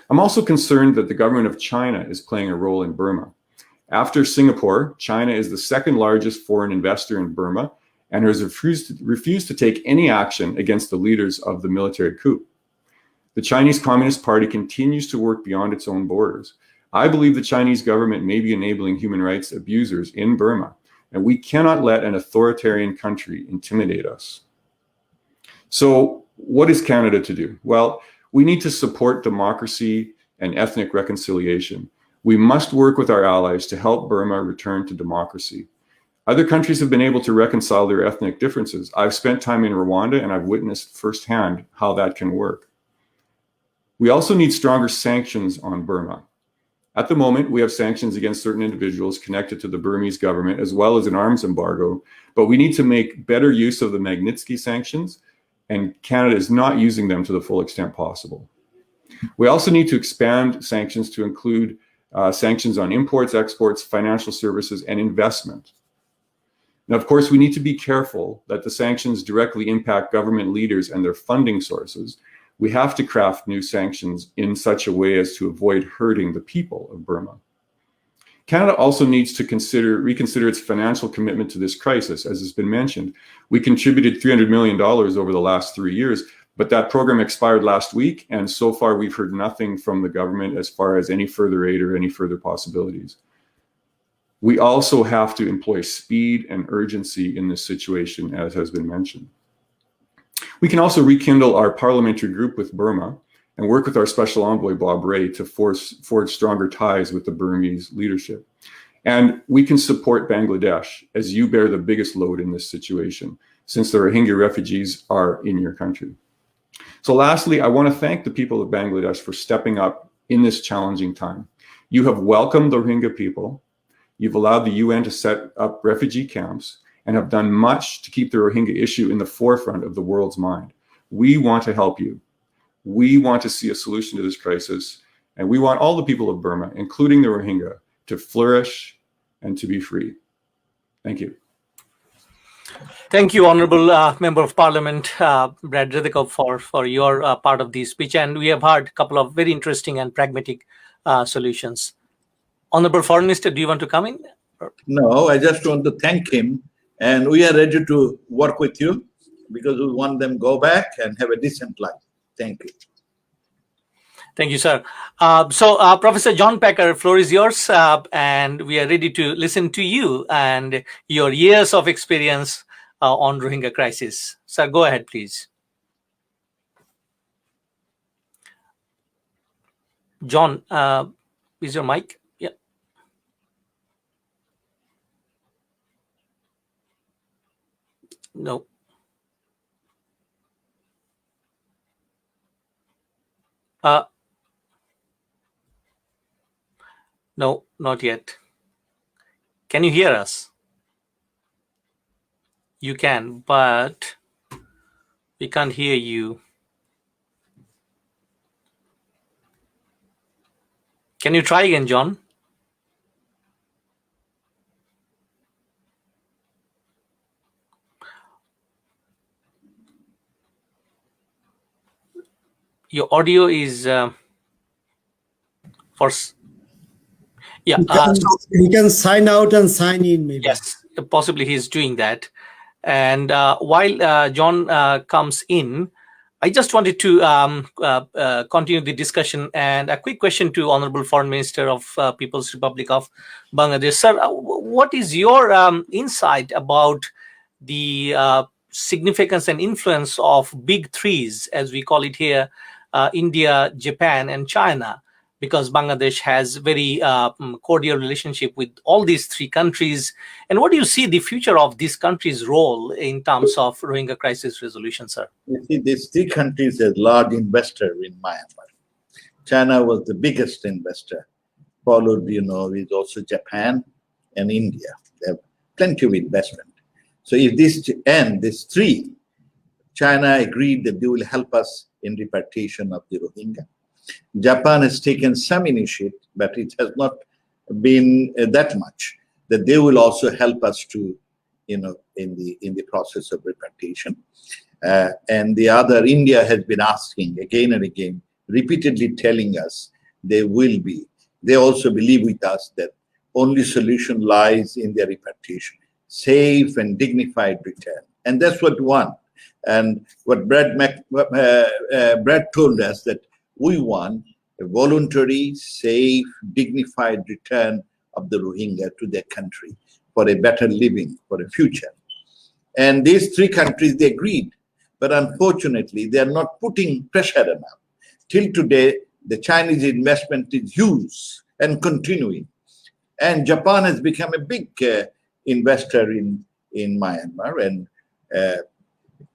I'm also concerned that the government of China is playing a role in Burma. After Singapore, China is the second largest foreign investor in Burma and has refused to take any action against the leaders of the military coup. The Chinese Communist Party continues to work beyond its own borders. I believe the Chinese government may be enabling human rights abusers in Burma, and we cannot let an authoritarian country intimidate us. So what is Canada to do? Well, we need to support democracy and ethnic reconciliation. We must work with our allies to help Burma return to democracy. Other countries have been able to reconcile their ethnic differences. I've spent time in Rwanda and I've witnessed firsthand how that can work. We also need stronger sanctions on Burma. At the moment, we have sanctions against certain individuals connected to the Burmese government, as well as an arms embargo, but we need to make better use of the Magnitsky sanctions, and Canada is not using them to the full extent possible. We also need to expand sanctions to include sanctions on imports, exports, financial services, and investment. Now, of course, we need to be careful that the sanctions directly impact government leaders and their funding sources. We have to craft new sanctions in such a way as to avoid hurting the people of Burma. Canada also needs to reconsider its financial commitment to this crisis. As has been mentioned, we contributed $300 million over the last 3 years, but that program expired last week, and so far we've heard nothing from the government as far as any further aid or any further possibilities. We also have to employ speed and urgency in this situation, as has been mentioned. We can also rekindle our parliamentary group with Burma and work with our special envoy, Bob Ray, to forge stronger ties with the Burmese leadership. And we can support Bangladesh as you bear the biggest load in this situation, since the Rohingya refugees are in your country. So lastly, I want to thank the people of Bangladesh for stepping up in this challenging time. You have welcomed the Rohingya people. You've allowed the UN to set up refugee camps and have done much to keep the Rohingya issue in the forefront of the world's mind. We want to help you. We want to see a solution to this crisis, and we want all the people of Burma, including the Rohingya, to flourish and to be free. Thank you. Thank you, Honourable Member of Parliament, Brad Riddick, for your part of the speech. And we have heard a couple of very interesting and pragmatic solutions. Honourable Foreign Minister, do you want to come in? No, I just want to thank him. And we are ready to work with you because we want them to go back and have a decent life. Thank you. Thank you, sir. So, Professor John Packer, floor is yours, and we are ready to listen to you and your years of experience on Rohingya crisis. Sir, go ahead, please. John, is your mic? Yeah. No. No, not yet. Can you hear us? You can, but we can't hear you. Can you try again, John? Your audio is for. Yeah. He can sign out and sign in, maybe. Yes, possibly he's doing that. And while John comes in, I just wanted to continue the discussion, and a quick question to Honourable Foreign Minister of People's Republic of Bangladesh. Sir, what is your insight about the significance and influence of big threes, as we call it here, India, Japan, and China? Because Bangladesh has very cordial relationship with all these three countries. And what do you see the future of these countries' role in terms of Rohingya crisis resolution, sir? You see, these three countries are large investor in Myanmar. China was the biggest investor, followed, with also Japan and India. They have plenty of investment. So if this end, these three, China agreed that they will help us in repatriation of the Rohingya. Japan has taken some initiative, but it has not been that much, that they will also help us to, in the process of repatriation. And the other, India has been asking again and again, repeatedly telling us they will be. They also believe with us that only solution lies in their repatriation, safe and dignified return. And that's what we want. And what Brad told us, that we want a voluntary, safe, dignified return of the Rohingya to their country for a better living, for a future. And these three countries, they agreed. But unfortunately, they are not putting pressure enough. Till today, the Chinese investment is huge and continuing. And Japan has become a big investor in Myanmar. And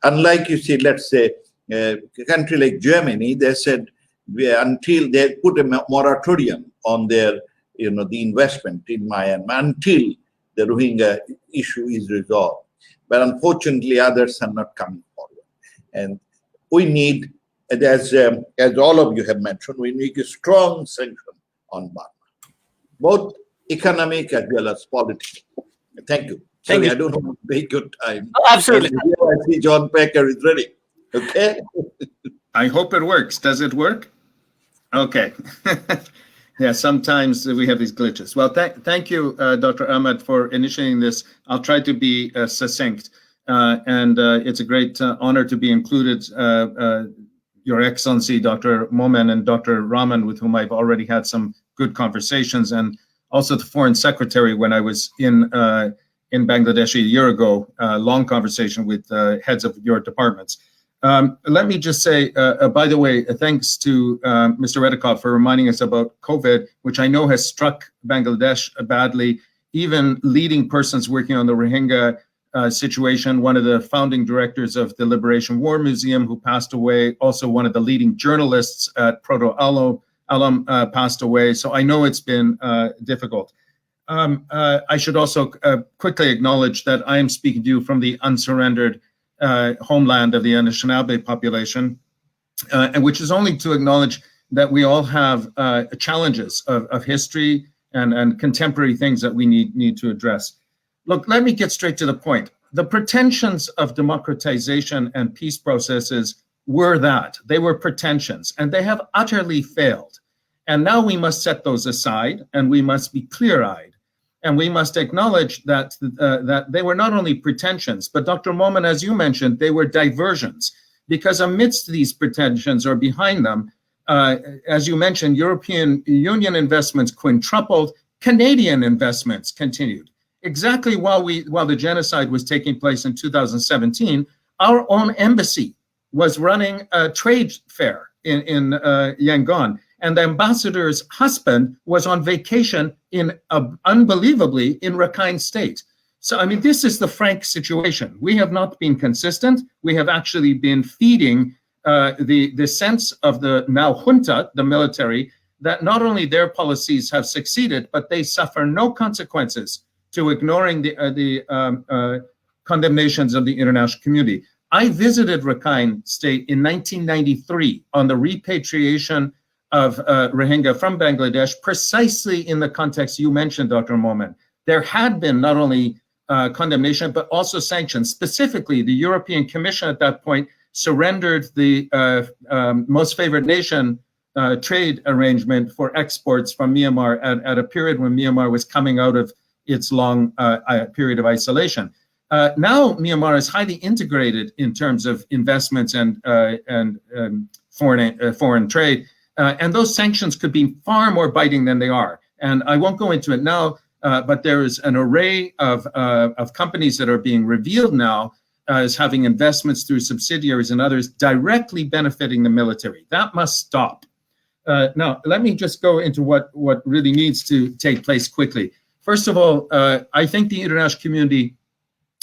unlike, you see, let's say, a country like Germany, they said until they put a moratorium on their, the investment in Myanmar until the Rohingya issue is resolved. But unfortunately, others are not coming forward. And we need, as all of you have mentioned, we need a strong sanction on Burma, both economic as well as political. Thank you. Thank you. I don't have a very good time. Oh, absolutely. I see John Packer is ready. Okay. I hope it works. Does it work? Okay. Yeah, sometimes we have these glitches. Well, thank you, Dr. Ahmed, for initiating this. I'll try to be succinct. And it's a great honor to be included, Your Excellency, Dr. Momen and Dr. Rahman, with whom I've already had some good conversations, and also the Foreign Secretary when I was in Bangladesh a year ago, long conversation with heads of your departments. Let me just say, by the way, thanks to Mr. Redekop for reminding us about COVID, which I know has struck Bangladesh badly. Even leading persons working on the Rohingya situation, one of the founding directors of the Liberation War Museum who passed away, also one of the leading journalists at Proto-Alum passed away. So I know it's been difficult. I should also quickly acknowledge that I am speaking to you from the unsurrendered homeland of the Anishinaabe population, and which is only to acknowledge that we all have challenges of history and contemporary things that we need to address. Look, let me get straight to the point. The pretensions of democratization and peace processes were that. They were pretensions, and they have utterly failed. And now we must set those aside, and we must be clear-eyed. And we must acknowledge that, that they were not only pretensions, but Dr. Momen, as you mentioned, they were diversions. Because amidst these pretensions or behind them, as you mentioned, European Union investments quintupled, Canadian investments continued. Exactly while the genocide was taking place in 2017, our own embassy was running a trade fair in Yangon, and the ambassador's husband was on vacation unbelievably in Rakhine State. So, I mean, this is the frank situation. We have not been consistent. We have actually been feeding the sense of the now junta, the military, that not only their policies have succeeded, but they suffer no consequences to ignoring the condemnations of the international community. I visited Rakhine State in 1993 on the repatriation of Rohingya from Bangladesh, precisely in the context you mentioned, Dr. Momen. There had been not only condemnation, but also sanctions. Specifically, the European Commission at that point surrendered the most favored nation trade arrangement for exports from Myanmar at a period when Myanmar was coming out of its long period of isolation. Now Myanmar is highly integrated in terms of investments and foreign trade, and those sanctions could be far more biting than they are. And I won't go into it now, but there is an array of companies that are being revealed now as having investments through subsidiaries and others directly benefiting the military. That must stop. Now, let me just go into what really needs to take place quickly. First of all, I think the international community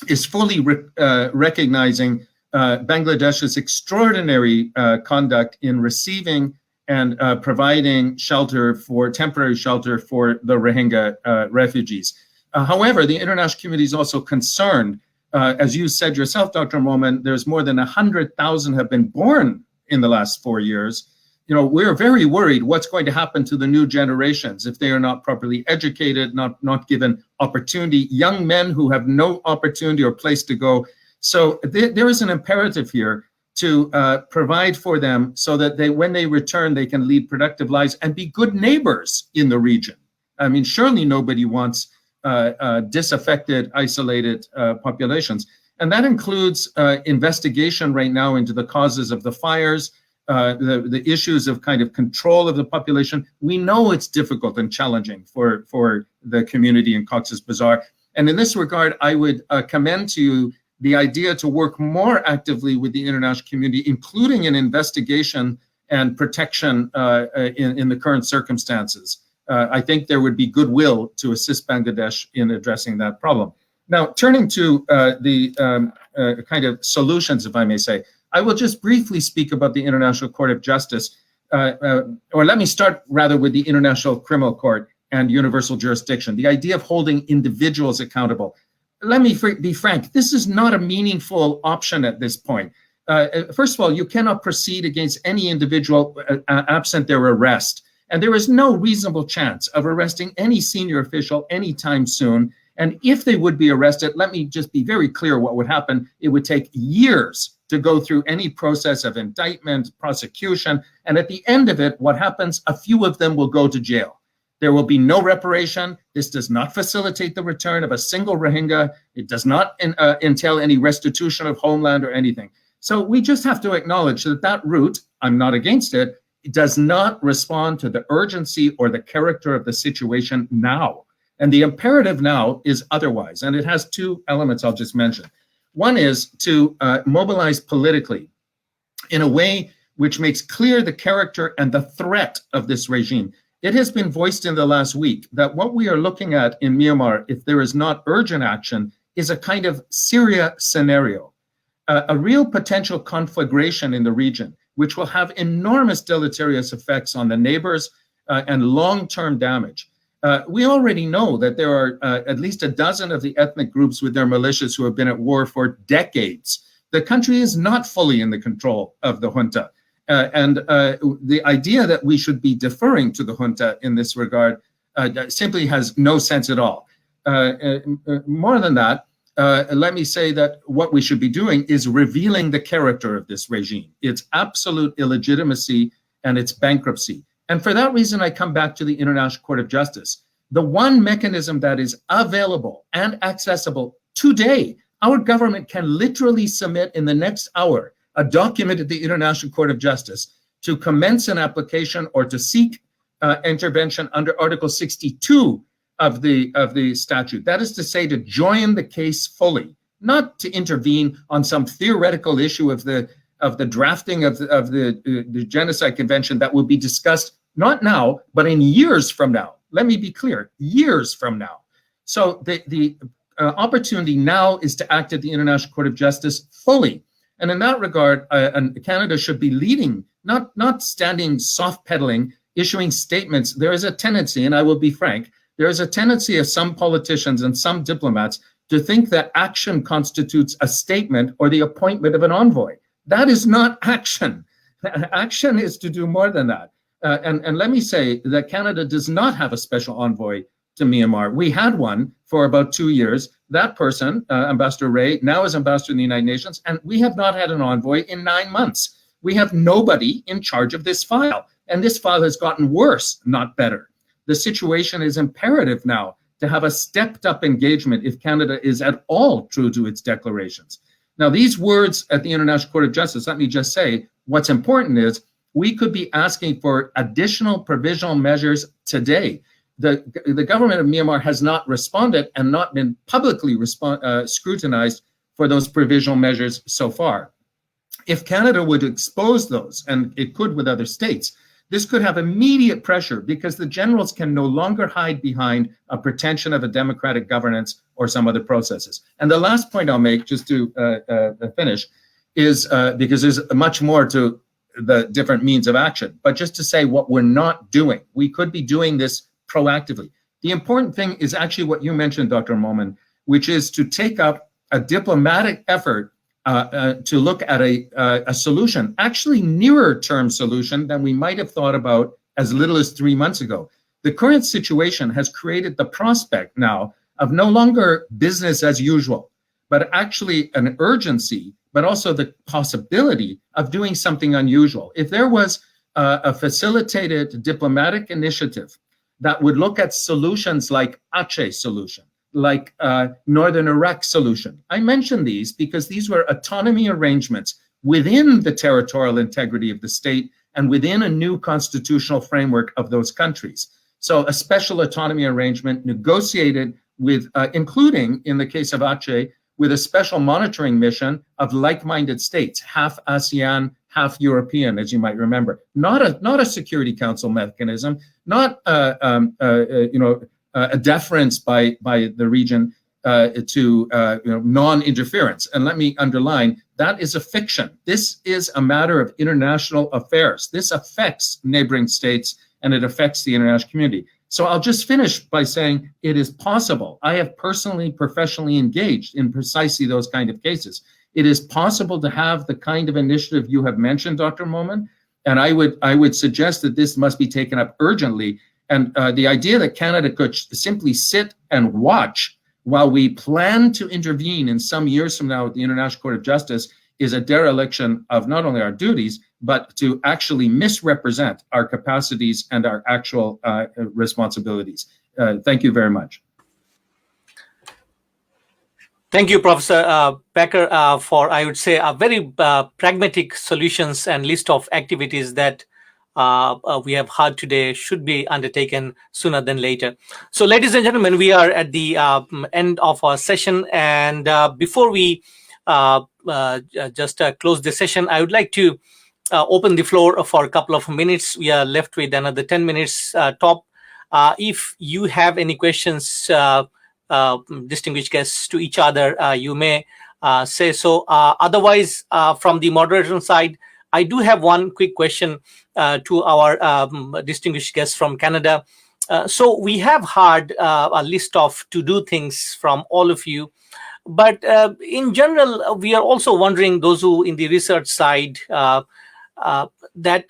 is fully recognizing Bangladesh's extraordinary conduct in receiving and providing temporary shelter for the Rohingya refugees. However, the international community is also concerned, as you said yourself, Dr. Momen, there's more than 100,000 have been born in the last 4 years. You know, we're very worried what's going to happen to the new generations if they are not properly educated, not given opportunity, young men who have no opportunity or place to go. So there is an imperative here to provide for them so that when they return, they can lead productive lives and be good neighbors in the region. I mean, surely nobody wants disaffected, isolated populations. And that includes investigation right now into the causes of the fires, the issues of kind of control of the population. We know it's difficult and challenging for the community in Cox's Bazar. And in this regard, I would commend to you the idea to work more actively with the international community, including in investigation and protection in the current circumstances. I think there would be goodwill to assist Bangladesh in addressing that problem. Now, turning to the kind of solutions, if I may say, I will just briefly speak about the International Court of Justice, or let me start rather with the International Criminal Court and universal jurisdiction, the idea of holding individuals accountable. Let me be frank, this is not a meaningful option at this point. First of all, you cannot proceed against any individual absent their arrest. And there is no reasonable chance of arresting any senior official anytime soon. And if they would be arrested, let me just be very clear what would happen. It would take years to go through any process of indictment, prosecution. And at the end of it, what happens? A few of them will go to jail. There will be no reparation. This does not facilitate the return of a single Rohingya. It does not entail any restitution of homeland or anything. So we just have to acknowledge that that route, I'm not against it, it does not respond to the urgency or the character of the situation now. And the imperative now is otherwise. And it has two elements I'll just mention. One is to mobilize politically in a way which makes clear the character and the threat of this regime. It has been voiced in the last week that what we are looking at in Myanmar, if there is not urgent action, is a kind of Syria scenario, a real potential conflagration in the region, which will have enormous deleterious effects on the neighbors and long-term damage. We already know that there are at least a dozen of the ethnic groups with their militias who have been at war for decades. The country is not fully in the control of the junta. And the idea that we should be deferring to the junta in this regard simply has no sense at all. More than that, let me say that what we should be doing is revealing the character of this regime, its absolute illegitimacy and its bankruptcy. And for that reason, I come back to the International Court of Justice. The one mechanism that is available and accessible today, our government can literally submit in the next hour a document at the International Court of Justice to commence an application or to seek intervention under Article 62 of the statute. That is to say, to join the case fully, not to intervene on some theoretical issue of the drafting of the Genocide Convention that will be discussed not now, but in years from now. Let me be clear, years from now. So the opportunity now is to act at the International Court of Justice fully. And in that regard, Canada should be leading, not standing soft pedaling, issuing statements. There is a tendency, and I will be frank, there is a tendency of some politicians and some diplomats to think that action constitutes a statement or the appointment of an envoy. That is not action. Action is to do more than that. And let me say that Canada does not have a special envoy to Myanmar. We had one for about 2 years. That person, Ambassador Ray, now is ambassador in the United Nations, and we have not had an envoy in 9 months. We have nobody in charge of this file, and this file has gotten worse, not better. The situation is imperative now to have a stepped up engagement if Canada is at all true to its declarations. Now, these words at the International Court of Justice, let me just say, what's important is we could be asking for additional provisional measures today. The government of Myanmar has not responded and not been publicly scrutinized for those provisional measures so far. If Canada would expose those, and it could with other states, this could have immediate pressure because the generals can no longer hide behind a pretension of a democratic governance or some other processes. And the last point I'll make, just to finish, is because there's much more to the different means of action, but just to say what we're not doing. We could be doing this proactively. The important thing is actually what you mentioned, Dr. Momen, which is to take up a diplomatic effort to look at a solution, actually nearer term solution than we might have thought about as little as 3 months ago. The current situation has created the prospect now of no longer business as usual, but actually an urgency, but also the possibility of doing something unusual. If there was a facilitated diplomatic initiative that would look at solutions like Aceh solution, like Northern Iraq solution. I mention these because these were autonomy arrangements within the territorial integrity of the state and within a new constitutional framework of those countries. So a special autonomy arrangement negotiated with, including in the case of Aceh, with a special monitoring mission of like-minded states, half ASEAN, half European, as you might remember. Not a Security Council mechanism, not a deference by the region to non-interference. And let me underline, that is a fiction. This is a matter of international affairs. This affects neighboring states and it affects the international community. So I'll just finish by saying it is possible. I have personally, professionally engaged in precisely those kind of cases. It is possible to have the kind of initiative you have mentioned, Dr. Momen, and I would suggest that this must be taken up urgently. And the idea that Canada could simply sit and watch while we plan to intervene in some years from now at the International Court of Justice is a dereliction of not only our duties, but to actually misrepresent our capacities and our actual responsibilities. Thank you very much. Thank you, Professor Becker, for, I would say, a very pragmatic solutions and list of activities that we have heard today should be undertaken sooner than later. So, ladies and gentlemen, we are at the end of our session. And before we just close the session, I would like to open the floor for a couple of minutes. We are left with another 10 minutes top. If you have any questions, distinguished guests, to each other, you may say so. Otherwise, from the moderation side, I do have one quick question to our distinguished guests from Canada. So we have heard a list of to-do things from all of you. But in general, we are also wondering, those who in the research side, that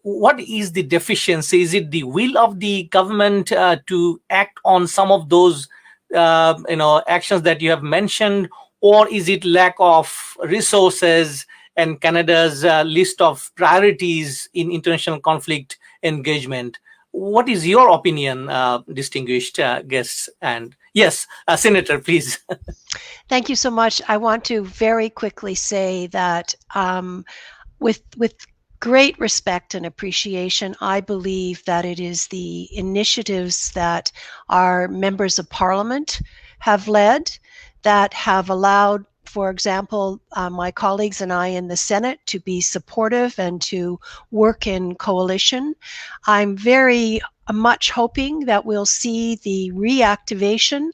what is the deficiency? Is it the will of the government to act on some of those actions that you have mentioned, or is it lack of resources and Canada's list of priorities in international conflict engagement? What is your opinion, distinguished guests? And yes, Senator, please. Thank you so much. I want to very quickly say that with great respect and appreciation, I believe that it is the initiatives that our members of parliament have led that have allowed, for example, my colleagues and I in the Senate to be supportive and to work in coalition. I'm very much hoping that we'll see the reactivation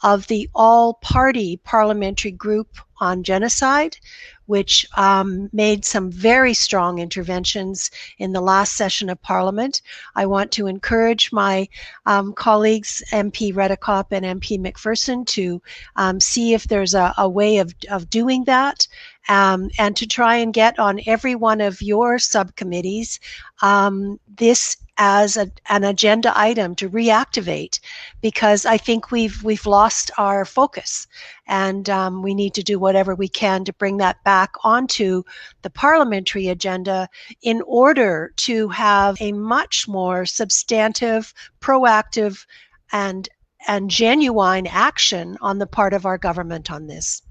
of the all-party parliamentary group on genocide, which made some very strong interventions in the last session of Parliament. I want to encourage my colleagues, MP Redekop and MP McPherson, to see if there's a way of doing that, and to try and get on every one of your subcommittees this as an agenda item to reactivate, because I think we've lost our focus, and we need to do whatever we can to bring that back onto the parliamentary agenda in order to have a much more substantive, proactive, and genuine action on the part of our government on this.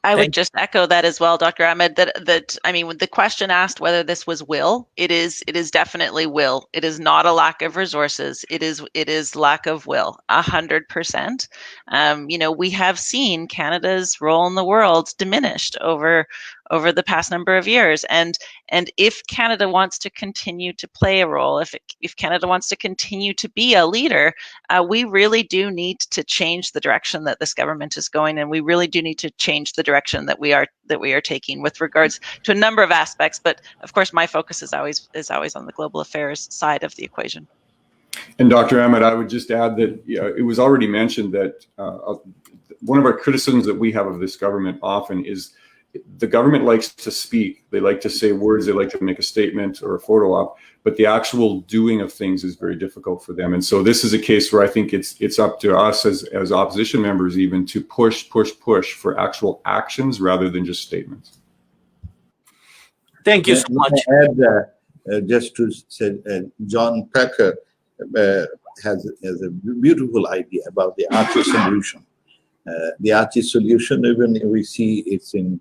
I would just echo that as well, Dr. Ahmed, that I mean, the question asked whether this was will, it is definitely will. It is not a lack of resources. It is lack of will, 100%. We have seen Canada's role in the world diminished over the past number of years. And if Canada wants to continue to play a role, if Canada wants to continue to be a leader, we really do need to change the direction that this government is going, and we really do need to change the direction that we are taking with regards to a number of aspects. But of course, my focus is always on the global affairs side of the equation. And Dr. Ahmed, I would just add that it was already mentioned that one of our criticisms that we have of this government often is the government likes to speak. They like to say words. They like to make a statement or a photo op, but the actual doing of things is very difficult for them. And so this is a case where I think it's up to us as opposition members even to push for actual actions rather than just statements. Thank you so much. Add, just to say, John Packer, has a beautiful idea about the Archie solution. The Archie solution, even we see it's in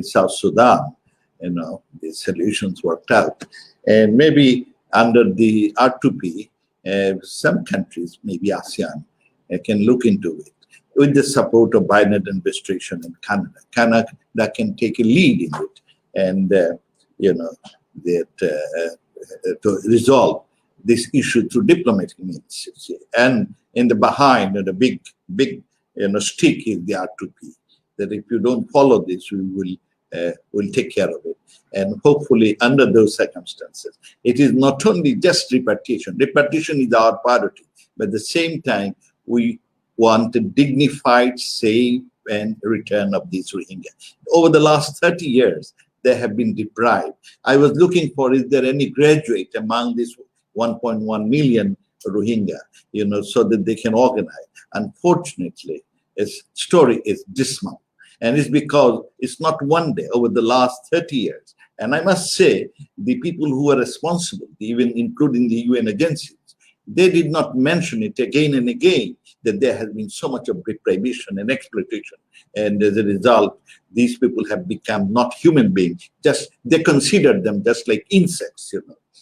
South Sudan, the solutions worked out. And maybe under the R2P, some countries, maybe ASEAN, can look into it with the support of Biden administration in Canada. Canada can take a lead in it, and to resolve this issue through diplomatic means. And in the behind, the big stick is the R2P. That if you don't follow this, we will take care of it. And hopefully, under those circumstances, it is not only just repatriation. Repatriation is our priority, but at the same time, we want a dignified, safe, and return of these Rohingya. Over the last 30 years, they have been deprived. I was looking for, is there any graduate among these 1.1 million Rohingya, so that they can organize. Unfortunately, its story is dismal. And it's because it's not one day, over the last 30 years. And I must say, the people who are responsible, even including the UN agencies, they did not mention it again and again, that there has been so much of deprivation and exploitation. And as a result, these people have become not human beings, they consider them just like insects,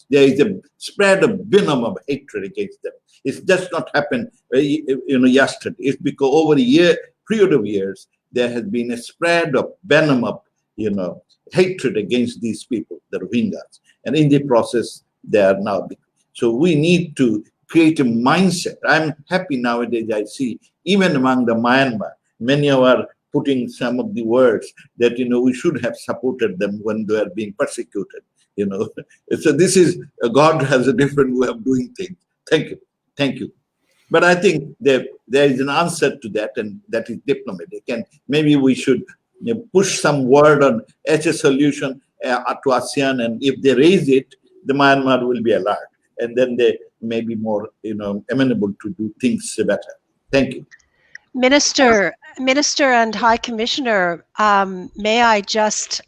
There is a spread of venom of hatred against them. It's just not happened, yesterday. It's because over a period of years, there has been a spread of venom of, hatred against these people, the Rohingyas. And in the process, they are now. So we need to create a mindset. I'm happy nowadays, I see, even among the Myanmar, many are putting some of the words that, we should have supported them when they are being persecuted, So this is, God has a different way of doing things. Thank you. But I think there is an answer to that, and that is diplomatic. And maybe we should push some word on a solution to ASEAN, and if they raise it, the Myanmar will be alert, and then they may be more, amenable to do things better. Thank you. Minister and High Commissioner, may I just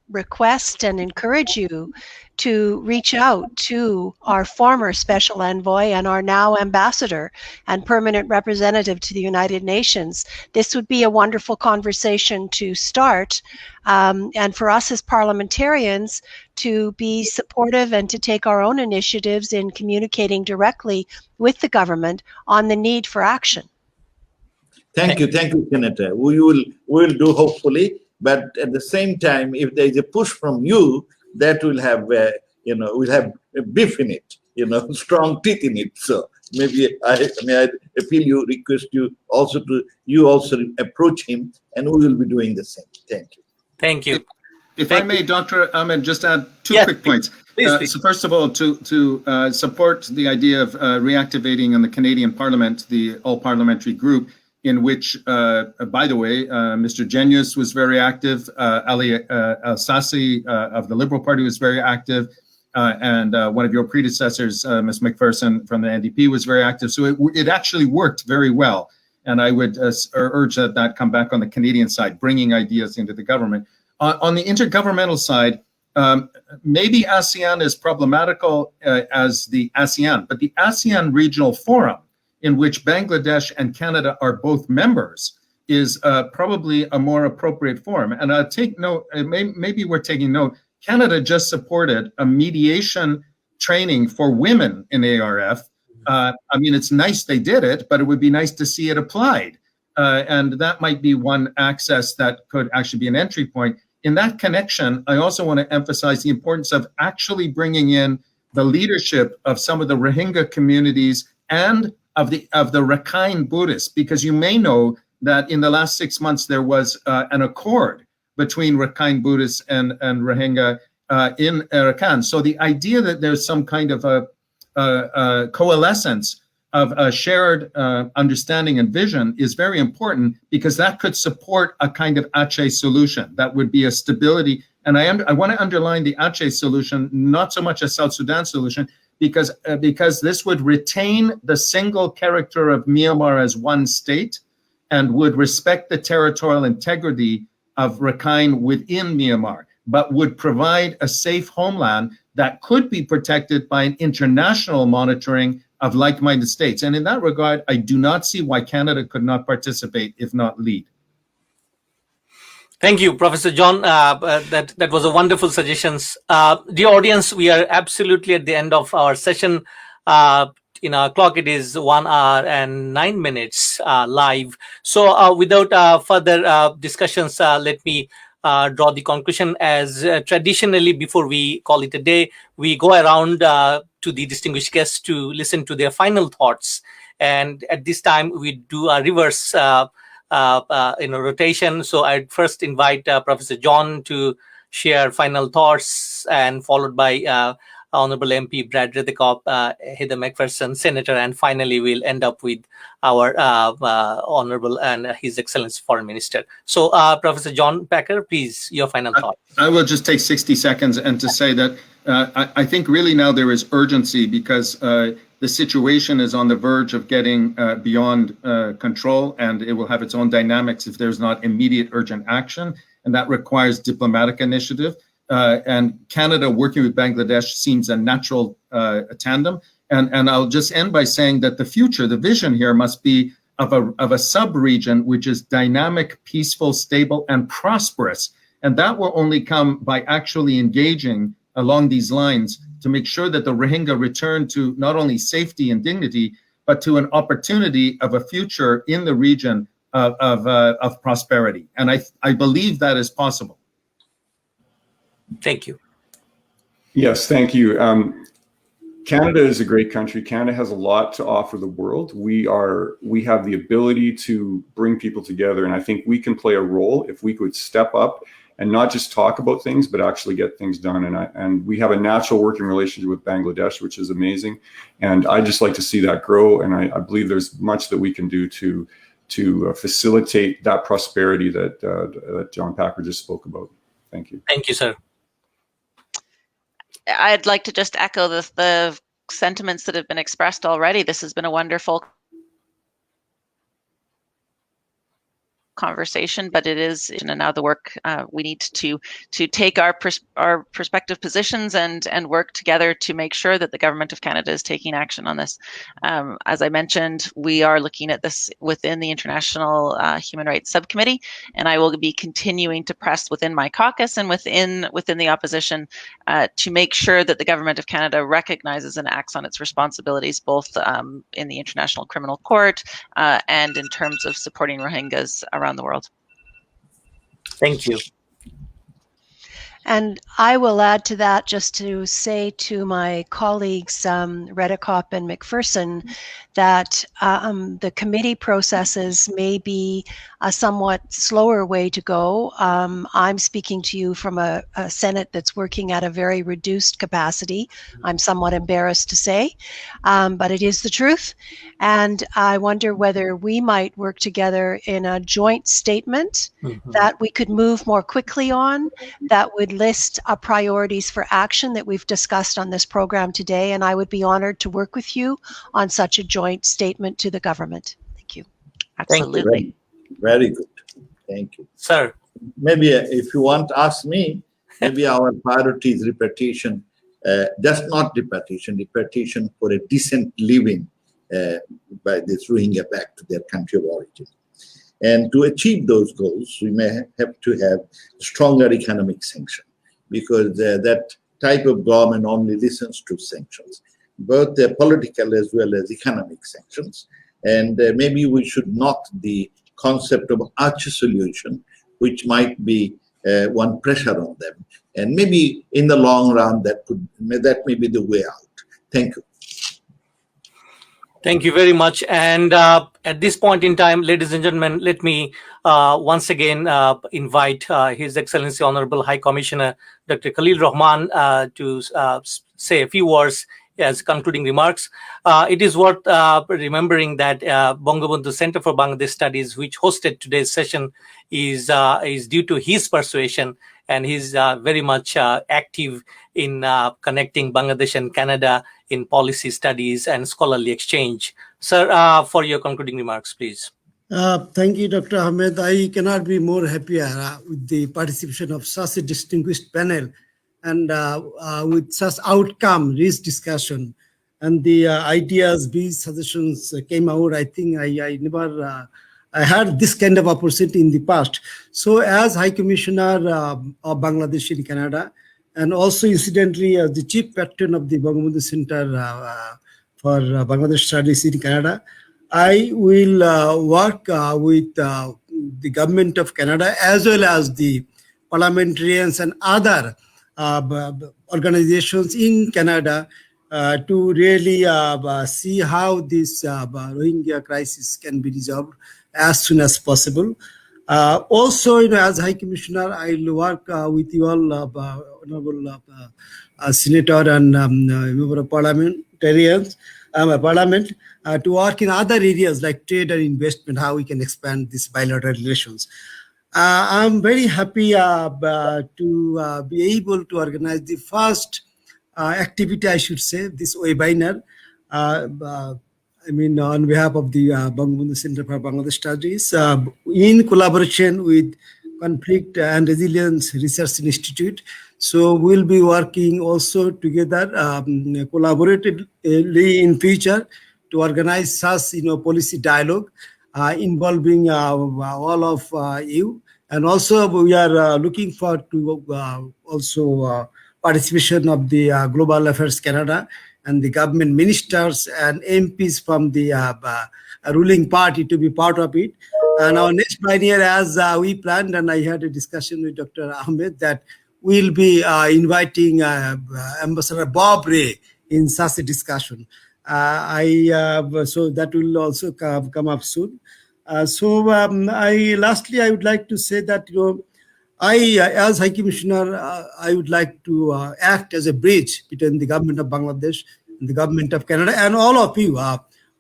request and encourage you to reach out to our former special envoy and our now ambassador and permanent representative to the United Nations. This would be a wonderful conversation to start, and for us as parliamentarians to be supportive and to take our own initiatives in communicating directly with the government on the need for action. Thank you, Senator. We will do, hopefully, but at the same time, if there is a push from you, that will have, will have a beef in it, strong teeth in it. So maybe I appeal you, request you also to approach him, and we will be doing the same. Thank you. Thank you. If I may, Dr. Ahmed, just add two quick points. Please. So first of all, to support the idea of reactivating in the Canadian Parliament, the all-parliamentary group, in which, by the way, Mr. Genius was very active, Ali Al-Sasi of the Liberal Party was very active, and one of your predecessors, Ms. McPherson from the NDP, was very active. So it actually worked very well. And I would urge that come back on the Canadian side, bringing ideas into the government. On the intergovernmental side, maybe ASEAN is problematical as the ASEAN, but the ASEAN Regional Forum, in which Bangladesh and Canada are both members, is probably a more appropriate forum. And I'll take note, maybe we're taking note, Canada just supported a mediation training for women in ARF. I mean, it's nice they did it, but it would be nice to see it applied. And that might be one access that could actually be an entry point. In that connection, I also want to emphasize the importance of actually bringing in the leadership of some of the Rohingya communities and of the Rakhine Buddhists, because you may know that in the last 6 months there was an accord between Rakhine Buddhists and Rohingya in Rakhine. So the idea that there's some kind of a coalescence of a shared understanding and vision is very important, because that could support a kind of Aceh solution. That would be a stability. And I want to underline the Aceh solution, not so much a South Sudan solution, because this would retain the single character of Myanmar as one state and would respect the territorial integrity of Rakhine within Myanmar, but would provide a safe homeland that could be protected by an international monitoring of like-minded states. And in that regard, I do not see why Canada could not participate, if not lead. Thank you, Professor John. That was a wonderful suggestions. Dear audience, we are absolutely at the end of our session. In our clock, it is 1 hour and 9 minutes live. So without further discussions, let me draw the conclusion. As traditionally, before we call it a day, we go around to the distinguished guests to listen to their final thoughts. And at this time, we do a reverse rotation. So I'd first invite Professor John to share final thoughts, and followed by Honourable MP Brad Redekop, Heather McPherson, Senator, and finally we'll end up with our Honourable and His Excellency Foreign Minister. So Professor John Packer, please, your final thought. I will just take 60 seconds and to say that I think really now there is urgency, because the situation is on the verge of getting beyond control, and it will have its own dynamics if there's not immediate urgent action, and that requires diplomatic initiative. And Canada working with Bangladesh seems a natural tandem. And I'll just end by saying that the future, the vision here must be of a sub-region which is dynamic, peaceful, stable, and prosperous. And that will only come by actually engaging along these lines to make sure that the Rohingya return to not only safety and dignity, but to an opportunity of a future in the region of prosperity. And I believe that is possible. Thank you. Yes, thank you. Canada is a great country. Canada has a lot to offer the world. We have the ability to bring people together, and I think we can play a role if we could step up and not just talk about things, but actually get things done. And we have a natural working relationship with Bangladesh, which is amazing. And I just like to see that grow. And I believe there's much that we can do to facilitate that prosperity that John Packer just spoke about. Thank you. Thank you, sir. I'd like to just echo the sentiments that have been expressed already. This has been a wonderful conversation, but it is, and now the work we need to take our prospective positions and work together to make sure that the government of Canada is taking action on this. As I mentioned, we are looking at this within the International Human Rights Subcommittee, and I will be continuing to press within my caucus and within the opposition to make sure that the government of Canada recognizes and acts on its responsibilities, both in the International Criminal Court and in terms of supporting Rohingyas around the world. Thank you. And I will add to that just to say to my colleagues, Redekop and McPherson, that the committee processes may be a somewhat slower way to go. I'm speaking to you from a Senate that's working at a very reduced capacity. I'm somewhat embarrassed to say, but it is the truth. And I wonder whether we might work together in a joint statement that we could move more quickly on, that would list priorities for action that we've discussed on this program today. And I would be honored to work with you on such a joint statement to the government. Thank you. Absolutely. Very good. Thank you. Sir. Maybe if you want to ask me, maybe our priority is repatriation, just not repatriation for a decent living by this Rohingya back to their country of origin. And to achieve those goals, we may have to have stronger economic sanction, because that type of government only listens to sanctions, both the political as well as economic sanctions. And maybe we should knock the concept of arch solution, which might be one pressure on them. And maybe in the long run, that may be the way out. Thank you. Thank you very much. And at this point in time, ladies and gentlemen, let me once again invite His Excellency Honorable High Commissioner Dr. Khalil Rahman to say a few words as concluding remarks. It is worth remembering that Bangabandhu Center for Bangladesh Studies, which hosted today's session, is due to his persuasion, and he's very much active in connecting Bangladesh and Canada in policy studies and scholarly exchange. Sir, for your concluding remarks, please. Thank you, Dr. Ahmed. I cannot be more happier with the participation of such a distinguished panel and with such outcome-rich discussion. and the ideas, these suggestions came out. I think I never I had this kind of opportunity in the past. So as High Commissioner of Bangladesh in Canada, and also incidentally as the Chief Patron of the Bangabandhu Center for Bangladesh Studies in Canada, I will work with the government of Canada as well as the parliamentarians and other organizations in Canada to really see how this Rohingya crisis can be resolved as soon as possible. Also, as High Commissioner, I'll work with you all, Honourable Senator and member of parliamentarians, Parliament, to work in other areas like trade and investment, how we can expand these bilateral relations. I'm very happy to be able to organize the first activity, I should say, this webinar. On behalf of the Bangabandhu Center for Bangladesh Studies, in collaboration with Conflict and Resilience Research Institute. So we'll be working also together collaboratively in future to organize such policy dialogue involving all of you. And also we are looking forward to also participation of the Global Affairs Canada and the government ministers and MPs from the ruling party to be part of it. And our next pioneer, as we planned, and I had a discussion with Dr. Ahmed, that we'll be inviting Ambassador Bob Ray in such a discussion. So that will also come up soon. Lastly, I would like to say that as High Commissioner, I would like to act as a bridge between the government of Bangladesh and the government of Canada and all of you,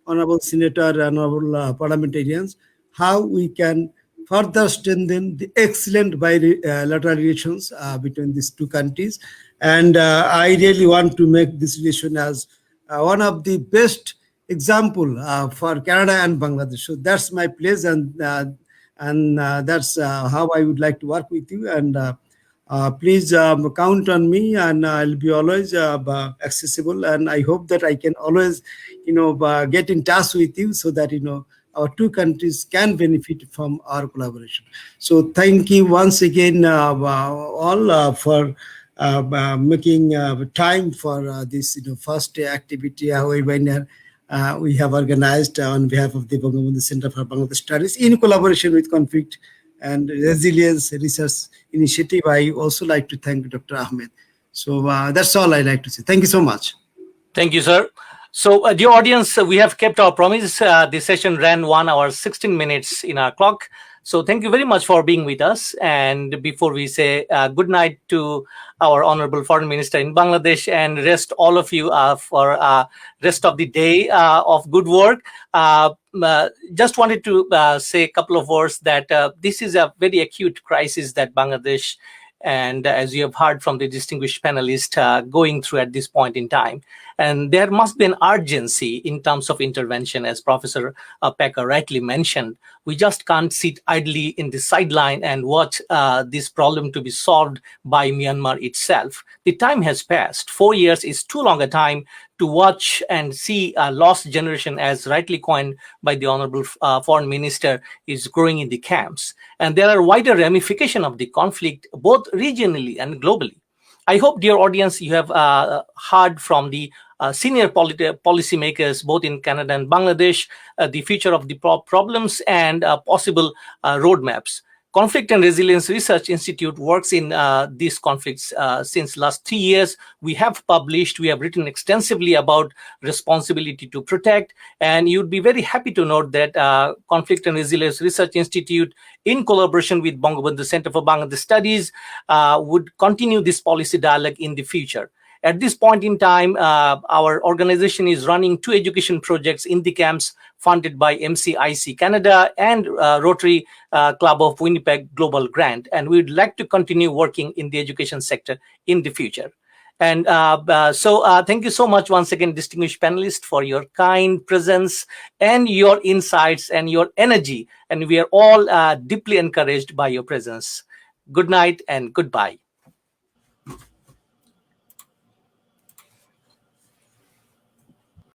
Honourable Senator and Honourable parliamentarians, how we can further strengthen the excellent bilateral relations between these two countries. And I really want to make this relation as one of the best example for Canada and Bangladesh. So that's my place, and that's how I would like to work with you. And please count on me, and I'll be always accessible. And I hope that I can always, get in touch with you so that our two countries can benefit from our collaboration. So thank you once again, all for making time for this first activity webinar we have organized on behalf of the Bangabandhu Center for Bangladesh Studies in collaboration with Conflict and Resilience Research Initiative. I also like to thank Dr. Ahmed. So that's all I like to say. Thank you so much. Thank you, sir. So, dear audience, we have kept our promise. The session ran 1 hour 16 minutes in our clock. So thank you very much for being with us. And before we say good night to our Honorable Foreign Minister in Bangladesh and rest all of you for rest of the day of good work, just wanted to say a couple of words that this is a very acute crisis that Bangladesh, and as you have heard from the distinguished panelist, going through at this point in time. And there must be an urgency in terms of intervention, as Professor Pecker rightly mentioned. We just can't sit idly in the sideline and watch this problem to be solved by Myanmar itself. The time has passed. 4 years is too long a time to watch and see a lost generation, as rightly coined by the Honorable Foreign Minister, is growing in the camps. And there are wider ramifications of the conflict, both regionally and globally. I hope, dear audience, you have heard from the senior policymakers, both in Canada and Bangladesh, the future of the problems and possible roadmaps. Conflict and Resilience Research Institute works in these conflicts since last 3 years. We have published, we have written extensively about responsibility to protect, and you'd be very happy to note that Conflict and Resilience Research Institute, in collaboration with Bangabandhu Center for Bangladesh Studies, would continue this policy dialogue in the future. At this point in time, our organization is running 2 education projects in the camps funded by MCIC Canada and Rotary Club of Winnipeg Global Grant. And we'd like to continue working in the education sector in the future. And so thank you so much once again, distinguished panelists, for your kind presence and your insights and your energy. And we are all deeply encouraged by your presence. Good night and goodbye.